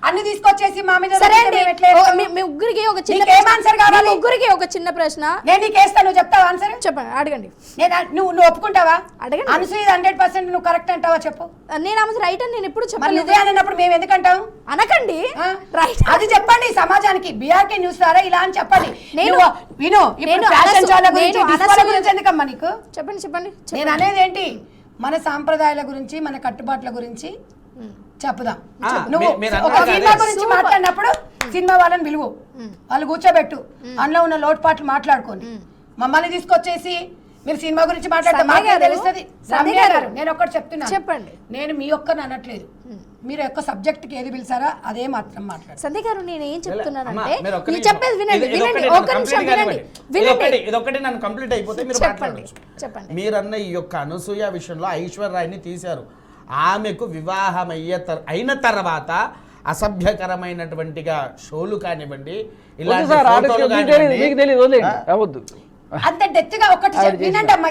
అన్ని తీసుకొచ్చేసి మా మీద. ముగ్గురికి ఒక చిన్న ప్రశ్న నేను నీకు వేస్తాను, నువ్వు చెప్తావా ఆన్సర్? చెప్పండి, అడగండి. నువ్వు ఒప్పుకుంటావా? అడగండి. అనసూయ 100% నువ్వు కరెక్ట్ అంటావా చెప్పు. నేను ఆమె రైట్ అని నేను ఎప్పుడు చెప్పాను. నువ్వే అన్నప్పుడు మేము ఎందుకంటాం? అనకండి, రైట్ అది చెప్పండి సమాజానికి. బీఆర్కే న్యూస్ ద్వారా ఇలా అని చెప్పండి. ఎందుకమ్మా నీకు? చెప్పండి. నేను అనేది ఏంటి, మన సాంప్రదాయాల గురించి, మన కట్టుబాట్ల గురించి చెప్పుదాం. నువ్వు ఒక సినిమా గురించి మాట్లాడినప్పుడు సినిమా వాళ్ళని పిలువు, వాళ్ళు కూర్చోబెట్టు, అందులో ఉన్న లోటుపాట్లు మాట్లాడుకోండి. మమ్మల్ని తీసుకొచ్చేసి మీరు సినిమా గురించి మాట్లాడతారు, మాకు తెలుస్తుంది. రమ్య గారు, నేను ఒక్కటి చెప్తున్నా, చెప్పండి. నేను మీ ఒక్కరిని అనట్లేదు, మీరు యొక్క సబ్జెక్ట్ కి ఏది పిలిచారా అదే మాత్రం మాట్లాడు. సంధ్య గారు, నేను ఏం చెప్తున్నానంటే చెప్పేది వినండి. ఒక్క నిమిషం వినండి. ఇదొక్కటి నన్ను కంప్లీట్ అయిపోతే మీరు చెప్పండి. మీరన్న ఈ యొక్క అనసూయ విషయంలో ఐశ్వర్య రాయ్ని తీశారు. ఆమెకు వివాహం అయిన తర్వాత అసభ్యకరమైనటువంటిగా షోలు కానివ్వండి, అంత డెత్గా ఒకటి వినండి అమ్మా.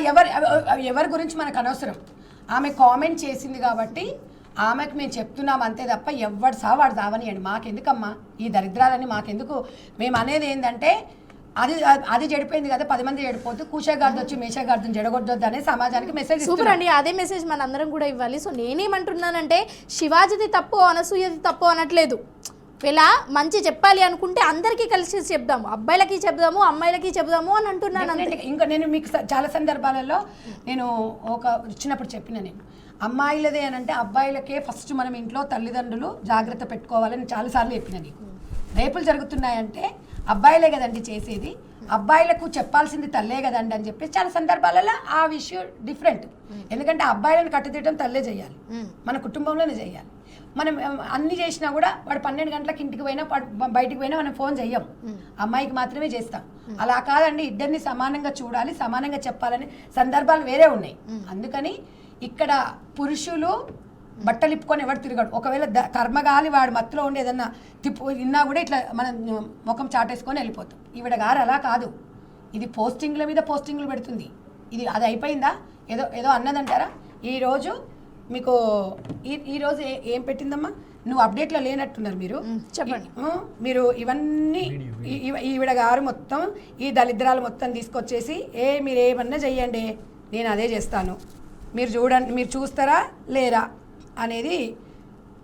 ఎవరి గురించి మనకు అనవసరం. ఆమె కామెంట్ చేసింది కాబట్టి ఆమెకు మేము చెప్తున్నాం అంతే తప్ప ఎవడు వాడు సావనియండి, మాకెందుకమ్మా ఈ దరిద్రాలని, మాకెందుకు. మేము అనేది ఏంటంటే అది చెడిపోయింది కదా, 10 మంది చెడిపోతూ కూషగార్డు వచ్చి మేషగార్డుని జడగొట్టొద్దు అనే సమాజానికి మెసేజ్. సూపర్ అండి, అదే మెసేజ్ మన అందరం కూడా ఇవ్వాలి. సో నేనేమంటున్నానంటే శివాజీది తప్పు, అనసూయది తప్పు అనట్లేదు. ఇలా మంచి చెప్పాలి అనుకుంటే అందరికీ కలిసి చెప్దాము, అబ్బాయిలకి చెప్దాము, అమ్మాయిలకి చెప్దాము అని అంటున్నాను. ఇంకా నేను మీకు చాలా సందర్భాలలో నేను వచ్చినప్పుడు చెప్పిన, నేను అమ్మాయిలదే అని అంటే అబ్బాయిలకే ఫస్ట్ మనం ఇంట్లో తల్లిదండ్రులు జాగ్రత్త పెట్టుకోవాలని చాలాసార్లు చెప్పిన. నీకు రేపులు జరుగుతున్నాయంటే అబ్బాయిలే కదండి చేసేది, అబ్బాయిలకు చెప్పాల్సింది తల్లే కదండి అని చెప్పి చాలా సందర్భాలలో ఆ విషయం డిఫరెంట్. ఎందుకంటే అబ్బాయిలను కట్టుదిట్టం తల్లే చేయాలి, మన కుటుంబంలోనే చేయాలి. మనం అన్ని చేసినా కూడా వాడు 12 గంటలకు ఇంటికి పోయినా బయటికి పోయినా మనం ఫోన్ చెయ్యం, అమ్మాయికి మాత్రమే చేస్తాం. అలా కాదండి, ఇద్దరిని సమానంగా చూడాలి, సమానంగా చెప్పాలని సందర్భాలు వేరే ఉన్నాయి. అందుకని ఇక్కడ పురుషులు బట్టలు ఇప్పుకొని ఎవరు తిరగడు. ఒకవేళ కర్మగాలి వాడు మత్తులో ఉండి ఏదన్నా విన్నా కూడా ఇట్లా మనం ముఖం చాటేసుకొని వెళ్ళిపోతాం. ఈవిడ గారు అలా కాదు, ఇది పోస్టింగ్ల మీద పోస్టింగ్లు పెడుతుంది. ఇది అది అయిపోయిందా, ఏదో అన్నదంటారా? ఈరోజు మీకు ఈరోజు ఏం పెట్టిందమ్మా, నువ్వు అప్డేట్లో లేనట్టున్నారు మీరు. చెప్పండి. మీరు ఇవన్నీ ఈవిడ గారు మొత్తం ఈ దళిద్రాలు మొత్తం తీసుకొచ్చేసి మీరు ఏమన్నా చెయ్యండి, నేను అదే చేస్తాను, మీరు చూడండి, మీరు చూస్తారా లేరా అనేది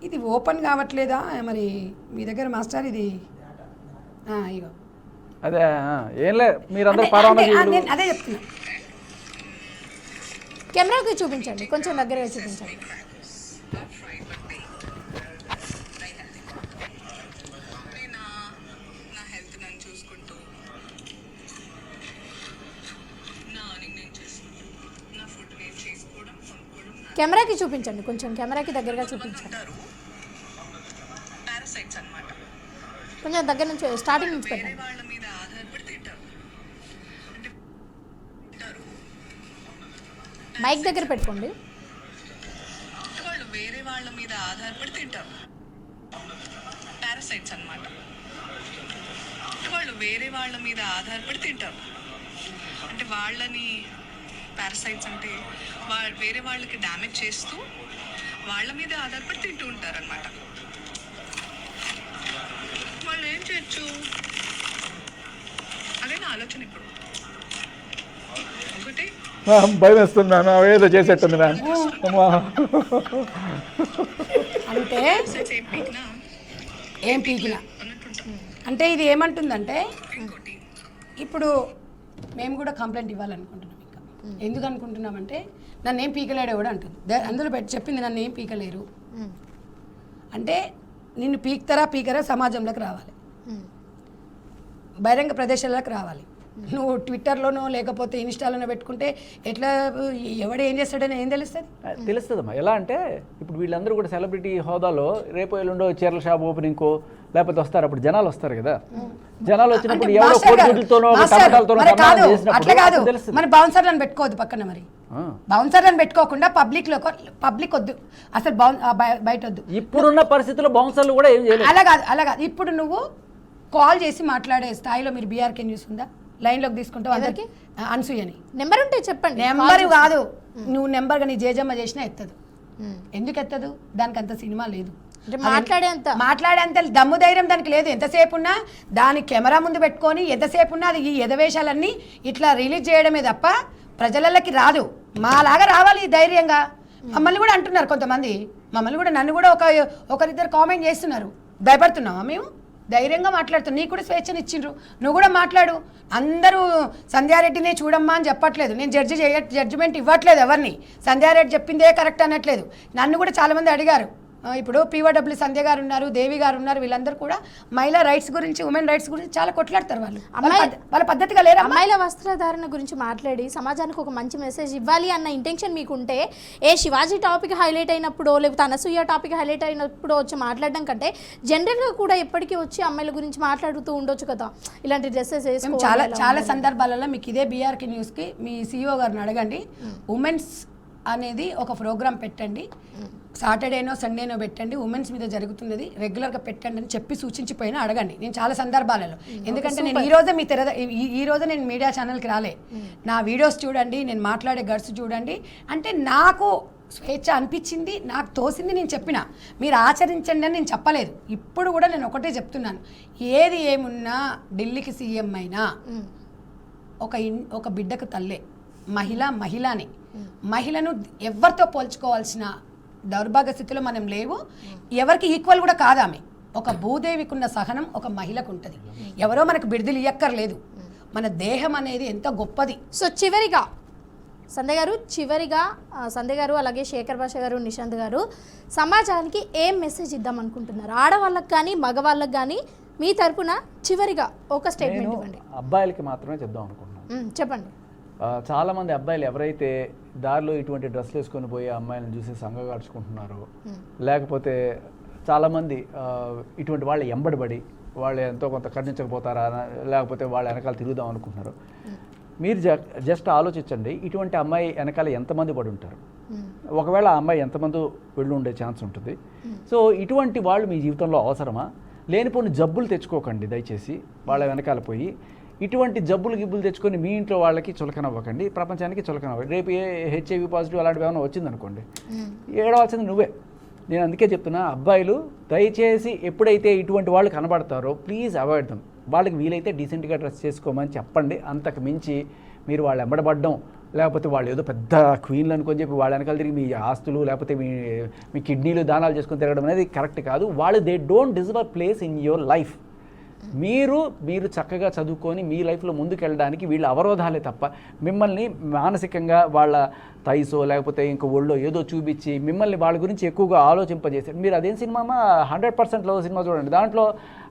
ఇది ఓపెన్ కావట్లేదా మరి మీ దగ్గర మాస్టర్? ఇది ఇగో అదే ఏం లేదు, మీరందరూ పరవానగీయులు. అదే చెప్తున్నా. కెమెరాకి చూపించండి, కొంచెం దగ్గరగా చూపించండి. కెమెరాకి చూపించండి, కొంచెం కెమెరాకి దగ్గరగా చూపించండి, కొంచెం దగ్గర నుంచి స్టార్టింగ్ నుంచి పెట్టండి. మైక్ దగ్గర పెట్టుకోండి. వాళ్ళు వేరే వాళ్ళ మీద ఆధారపడి తింటారు, పారాసైట్స్ అన్నమాట. వాళ్ళు వేరే వాళ్ళ మీద ఆధారపడి తింటారు అంటే వాళ్ళని పారాసైట్స్ అంటే వేరే వాళ్ళకి డ్యామేజ్ చేస్తూ వాళ్ళ మీద ఆధారపడి తింటూ ఉంటారు అన్నమాట. వాళ్ళు ఏం చేయొచ్చు, అదే నా ఆలోచన. ఇప్పుడు ఒకటి భయం వేస్తున్నాను, ఏదో చేసేట్టుంది మ్యామ్. అంటే ఏం పీకినా అంటే ఇది ఏమంటుందంటే ఇప్పుడు మేము కూడా కంప్లైంట్ ఇవ్వాలనుకుంటున్నాం. ఇంకా ఎందుకు అనుకుంటున్నామంటే నన్ను ఏం పీకలేడు కూడా అంటుంది. అందులో చెప్పింది నన్ను ఏం పీకలేరు అంటే నిన్ను పీకరా సమాజంలోకి రావాలి, బహిరంగ ప్రదేశాలకు రావాలి. నువ్వు ట్విట్టర్లోనో లేకపోతే ఇన్స్టాలోనో పెట్టుకుంటే ఎట్లా ఎవడు ఏం చేస్తాడని ఏం తెలుస్తుందమ్మా. ఎలా అంటే ఇప్పుడు వీళ్ళందరూ కూడా సెలబ్రిటీ హోదాలో రేపు ఎల్లుండో చీరల షాప్ ఓపెనింగ్కో లేకపోతే వస్తారు, అప్పుడు జనాలు వస్తారు కదా. జనాలు వచ్చినప్పుడు ఎవరో కోడిగుడ్లతోనో టమాటాలతోనో అట్లా కాదు, మరి బౌన్సర్లను పెట్టుకోవద్దు పక్కన. మరి బౌన్సర్లను పెట్టుకోకుండా పబ్లిక్ వద్దు అసలు, బయట వద్దు. ఇప్పుడున్న పరిస్థితుల్లో బౌన్సర్లు కూడా ఏం చేయలేదు. అలా కాదు. ఇప్పుడు నువ్వు కాల్ చేసి మాట్లాడే స్థాయిలో మీరు బీఆర్కే న్యూస్ ఉందా? లైన్లోకి తీసుకుంటావు అందరికి. అనసూయని నెంబర్ ఉంటే చెప్పండి. నెంబర్ కాదు, నువ్వు నెంబర్గా నీ జేజమ్మ చేసినా ఎత్తదు. ఎందుకు ఎత్తదు? దానికి అంత సినిమా లేదు, మాట్లాడేంత దమ్ము ధైర్యం దానికి లేదు. ఎంతసేపు ఉన్నా దాని కెమెరా ముందు పెట్టుకొని ఎంతసేపు ఉన్నా అది ఈ ఎదవేషాలన్నీ ఇట్లా రిలీజ్ చేయడమే తప్ప ప్రజలకి రాదు. మాలాగా రావాలి ధైర్యంగా. మమ్మల్ని కూడా అంటున్నారు కొంతమంది, మమ్మల్ని కూడా నన్ను కూడా ఒకరిద్దరు కామెంట్ చేస్తున్నారు. భయపడుతున్నావా? మేము ధైర్యంగా మాట్లాడుతాం, నీకు కూడా స్వేచ్ఛను ఇచ్చిండ్రు, నువ్వు కూడా మాట్లాడు. అందరూ సంధ్యారెడ్డినే చూడమ్మా అని చెప్పట్లేదు, నేను జడ్జిమెంట్ ఇవ్వట్లేదు ఎవరిని. సంధ్యారెడ్డి చెప్పిందే కరెక్ట్ అనట్లేదు. నన్ను కూడా చాలామంది అడిగారు. ఇప్పుడు పీఓడబ్ల్యూ సంధ్య గారు ఉన్నారు, దేవి గారు ఉన్నారు, వీళ్ళందరూ కూడా మహిళా రైట్స్ గురించి, ఉమెన్ రైట్స్ గురించి చాలా కొట్లాడతారు. వాళ్ళ పద్ధతిగా లేరు. మహిళా వస్త్రధారణ గురించి మాట్లాడి సమాజానికి ఒక మంచి మెసేజ్ ఇవ్వాలి అన్న ఇంటెన్షన్ మీకుంటే శివాజీ టాపిక్ హైలైట్ అయినప్పుడు లేకపోతే అనసూయ టాపిక్ హైలైట్ అయినప్పుడు వచ్చి మాట్లాడడం కంటే జనరల్గా కూడా ఎప్పటికీ వచ్చి అమ్మాయిల గురించి మాట్లాడుతూ ఉండొచ్చు కదా. ఇలాంటి డ్రెస్సెస్ వేసుకొని చాలా సందర్భాలలో మీకు ఇదే బీఆర్కే న్యూస్కి మీ CEO గారిని అడగండి. ఉమెన్స్ అనేది ఒక ప్రోగ్రామ్ పెట్టండి, సాటర్డేనో సండేనో పెట్టండి, ఉమెన్స్ మీద జరుగుతున్నది రెగ్యులర్గా పెట్టండి అని చెప్పి సూచించిపోయినా అడగండి. నేను చాలా సందర్భాలలో, ఎందుకంటే నేను ఈ రోజే నేను మీడియా ఛానల్కి రాలే, నా వీడియోస్ చూడండి, నేను మాట్లాడే గడ్స్ చూడండి. అంటే నాకు స్వేచ్ఛ అనిపించింది, నాకు తోసింది నేను చెప్పిన, మీరు ఆచరించండి అని నేను చెప్పలేదు. ఇప్పుడు కూడా నేను ఒకటే చెప్తున్నాను, ఏది ఏమున్నా ఢిల్లీకి సీఎం అయినా ఒక బిడ్డకు తల్లే, మహిళని మహిళను ఎవరితో పోల్చుకోవాల్సిన దౌర్భాగ్య స్థితిలో మనం లేవు. ఎవరికి ఈక్వల్ కూడా కాదు ఆమె. ఒక భూదేవికి ఉన్న సహనం ఒక మహిళకు ఉంటుంది. ఎవరో మనకు బిడుదలు ఇయ్యక్కర్లేదు. మన దేహం అనేది ఎంత గొప్పది. సో చివరిగా సంధ్య గారు అలాగే శేఖర్ భాష గారు, నిశాంత్ గారు, సమాజానికి ఏం మెసేజ్ ఇద్దాం అనుకుంటున్నారు? ఆడవాళ్ళకి కానీ మగవాళ్ళకి కానీ మీ తరపున చివరిగా ఒక స్టేట్మెంట్ ఇవ్వండి. అబ్బాయిలకి మాత్రమే చెప్దాం అనుకుంటున్నాను. చెప్పండి. చాలామంది అబ్బాయిలు ఎవరైతే దారిలో ఇటువంటి డ్రెస్సులు వేసుకొని పోయి అమ్మాయిలను చూసి సంగగార్చుకుంటున్నారో, లేకపోతే చాలామంది ఇటువంటి వాళ్ళు ఎంబడిపడి వాళ్ళు ఎంతో కొంత ఖండించకపోతారా, లేకపోతే వాళ్ళ వెనకాల తిరుగుదాం అనుకుంటున్నారు. మీరు జస్ట్ ఆలోచించండి, ఇటువంటి అమ్మాయి వెనకాల ఎంతమంది పడి ఉంటారు, ఒకవేళ ఆ అమ్మాయి ఎంతమంది వెళ్ళి ఉండే ఛాన్స్ ఉంటుంది. సో ఇటువంటి వాళ్ళు మీ జీవితంలో అవసరమా? లేనిపోని జబ్బులు తెచ్చుకోకండి దయచేసి వాళ్ళ వెనకాల పోయి. ఇటువంటి గిబ్బులు తెచ్చుకొని మీ ఇంట్లో వాళ్ళకి చులకనవ్వకండి, ప్రపంచానికి చులకనవ్వండి. రేపు HIV పాజిటివ్ అలాంటివి ఏమైనా వచ్చిందనుకోండి, ఏడవలసింది నువ్వే. నేను అందుకే చెప్తున్నా, అబ్బాయిలు దయచేసి ఎప్పుడైతే ఇటువంటి వాళ్ళు కనబడతారో ప్లీజ్ అవాయిడ్ దమ్. వాళ్ళకి వీలైతే డీసెంట్గా డ్రెస్ చేసుకోమని చెప్పండి. అంతకు మించి మీరు వాళ్ళు ఎంబడబడ్డం, లేకపోతే వాళ్ళు ఏదో పెద్ద క్వీన్లు అనుకొని చెప్పి వాళ్ళ వెనకాల తిరిగి మీ ఆస్తులు లేకపోతే మీ కిడ్నీలు దానాలు చేసుకొని తిరగడం అనేది కరెక్ట్ కాదు. వాళ్ళు they don't deserve place in your life. మీరు చక్కగా చదువుకొని మీ లైఫ్లో ముందుకెళ్ళడానికి వీళ్ళ అవరోధాలే తప్ప మిమ్మల్ని మానసికంగా వాళ్ళ థైసో లేకపోతే ఇంకో ఒళ్ళో ఏదో చూపించి మిమ్మల్ని వాళ్ళ గురించి ఎక్కువగా ఆలోచింపజేశారు. మీరు అదేం సినిమా 100% లవ్ సినిమా చూడండి. దాంట్లో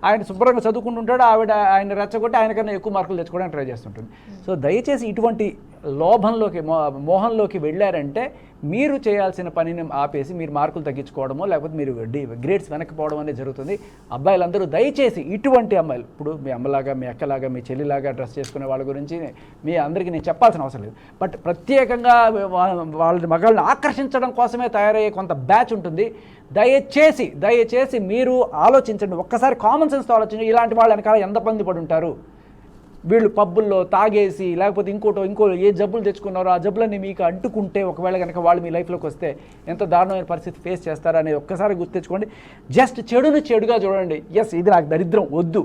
ఆయన శుభ్రంగా చదువుకుంటుంటాడు, ఆవిడ ఆయన రెచ్చగొట్టి ఆయనకన్నా ఎక్కువ మార్కులు తెచ్చుకోవడానికి ట్రై చేస్తుంటుంది. సో దయచేసి ఇటువంటి లోభంలోకి మోహంలోకి వెళ్ళారంటే మీరు చేయాల్సిన పనిని ఆపేసి మీరు మార్కులు తగ్గించుకోవడమో లేకపోతే మీరు గ్రేడ్స్ వెనక్కిపోవడం అనేది జరుగుతుంది. అబ్బాయిలందరూ దయచేసి ఇటువంటి అమ్మాయిలు, ఇప్పుడు మీ అమ్మలాగా మీ అక్కలాగా మీ చెల్లిలాగా డ్రెస్ చేసుకునే వాళ్ళ గురించి మీ అందరికీ నేను చెప్పాల్సిన అవసరం లేదు. బట్ ప్రత్యేకంగా వాళ్ళ మగాళ్ళని ఆకర్షించడం కోసమే తయారయ్యే కొంత బ్యాచ్ ఉంటుంది. దయచేసి మీరు ఆలోచించండి, ఒక్కసారి కామన్ సెన్స్తో ఆలోచించండి. ఇలాంటి వాళ్ళు వెనకాల ఎంత మంది పడి ఉంటారు. వీళ్ళు పబ్బుల్లో తాగేసి లేకపోతే ఇంకో ఏ జబ్బులు తెచ్చుకున్నారో ఆ జబ్బులన్నీ మీకు అంటుకుంటే ఒకవేళ కనుక వాళ్ళు మీ లైఫ్లోకి వస్తే ఎంత దారుణమైన పరిస్థితి ఫేస్ చేస్తారో అనేది ఒక్కసారి గుర్తించుకోండి. జస్ట్ చెడుని చెడుగా చూడండి. ఎస్ ఇది నాకు దరిద్రం వద్దు,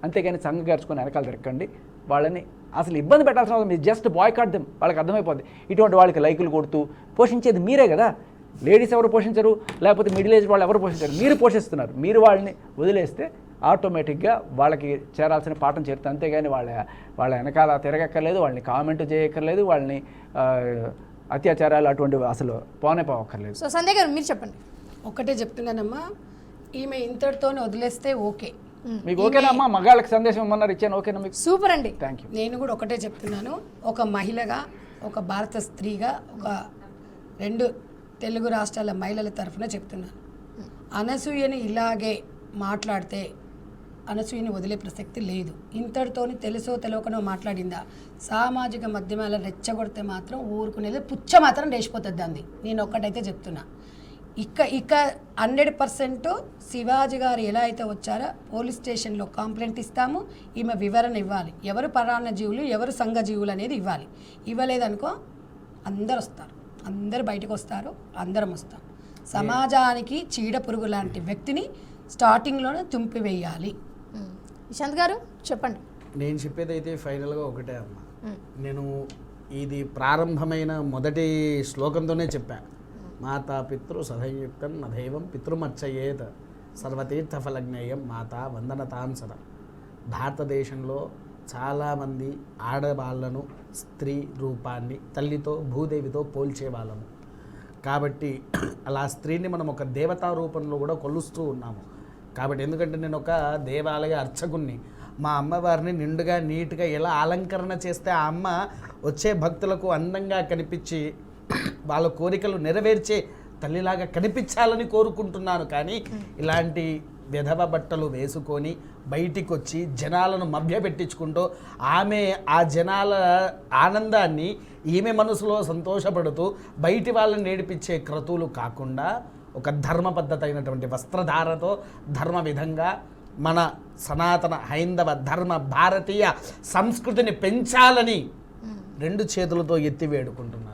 అంతేగాని సంఘగార్చుకొని వెనకాల తిరగండి. వాళ్ళని అసలు ఇబ్బంది పెట్టాల్సిన అవసరం మీరు జస్ట్ బాయ్కాట్ దెమ్. వాళ్ళకి అర్థమైపోద్ది. ఇటువంటి వాళ్ళకి లైకులు కొడుతూ పోషించేది మీరే కదా. లేడీస్ ఎవరు పోషించరు, లేకపోతే మిడిల్ ఏజ్ వాళ్ళు ఎవరు పోషించరు, మీరు పోషిస్తున్నారు. మీరు వాళ్ళని వదిలేస్తే ఆటోమేటిక్గా వాళ్ళకి చేరాల్సిన పాఠం చేరుతుంది. అంతేగాని వాళ్ళ వెనకాల తిరగక్కర్లేదు, వాళ్ళని కామెంట్ చేయక్కర్లేదు, వాళ్ళని అత్యాచారాలు అటువంటివి అసలు పోనక్కర్లేదు. సో సంధ్య గారు మీరు చెప్పండి. ఒకటే చెప్తున్నానమ్మా, ఈమె ఇంతటితోనే వదిలేస్తే ఓకే. మీకు ఓకేనా అమ్మా? మగాళ్ళకి సందేశం ఇమ్మన్నారు, ఇచ్చాను. ఓకేనా మీకు? సూపర్ అండి. Thank you. నేను కూడా ఒకటే చెప్తున్నాను, ఒక మహిళగా, ఒక భారత స్త్రీగా, ఒక 2 తెలుగు రాష్ట్రాల మహిళల తరఫున చెప్తున్నాను, అనసూయని ఇలాగే మాట్లాడితే అనసూయని వదిలే ప్రసక్తి లేదు. ఇంతటితోని తెలుసో తెలియకనో మాట్లాడిందా సామాజిక మాధ్యమాల రెచ్చగొడితే మాత్రం ఊరుకునేది పుచ్చ మాత్రం లేచిపోతుంది అంది. నేను ఒక్కటైతే చెప్తున్నా, ఇక 100% శివాజీ గారు ఎలా అయితే వచ్చారో పోలీస్ స్టేషన్లో కంప్లైంట్ ఇస్తాము, ఈమె వివరణ ఇవ్వాలి. ఎవరు పరాన్న జీవులు ఎవరు సంఘ జీవులు అనేది ఇవ్వాలి. ఇవ్వలేదనుకో అందరు వస్తారు, అందరు బయటకు వస్తారు, అందరం వస్తాం. సమాజానికి చీడ పురుగు లాంటి వ్యక్తిని స్టార్టింగ్లోనే తుంపివేయాలి. నిశాంత్ గారు చెప్పండి. నేను చెప్పేది అయితే ఫైనల్గా ఒకటే అమ్మ. నేను ఇది ప్రారంభమైన మొదటి శ్లోకంతోనే చెప్పా, మాతా పితృ సదయుక్తం నదైవం పితృమర్చయేత్ సర్వతీర్థఫలజ్ఞేయం మాతా వందనతాం సదా. భారతదేశంలో చాలామంది ఆడవాళ్లను స్త్రీ రూపాన్ని తల్లితో భూదేవితో పోల్చే వాళ్ళము. కాబట్టి అలా స్త్రీని మనం ఒక దేవతా రూపంలో కూడా కొలుస్తూ ఉన్నాము. కాబట్టి ఎందుకంటే నేను ఒక దేవాలయ అర్చకుణ్ణి, మా అమ్మవారిని నిండుగా నీట్గా ఎలా అలంకరణ చేస్తే ఆ అమ్మ వచ్చే భక్తులకు అందంగా కనిపించి వాళ్ళ కోరికలు నెరవేర్చే తల్లిలాగా కనిపించాలని కోరుకుంటున్నాను. కానీ ఇలాంటి విధవ బట్టలు వేసుకొని బయటికి వచ్చి జనాలను మభ్యపెట్టించుకుంటూ ఆమె ఆ జనాల ఆనందాన్ని ఈమె మనసులో సంతోషపడుతూ బయటి వాళ్ళని నేర్పించే క్రతువులు కాకుండా ఒక ధర్మ పద్ధతి అయినటువంటి వస్త్రధారతో ధర్మ విధంగా మన సనాతన హైందవ ధర్మ భారతీయ సంస్కృతిని పెంచాలని 2 చేతులతో ఎత్తి వేడుకుంటున్నాను.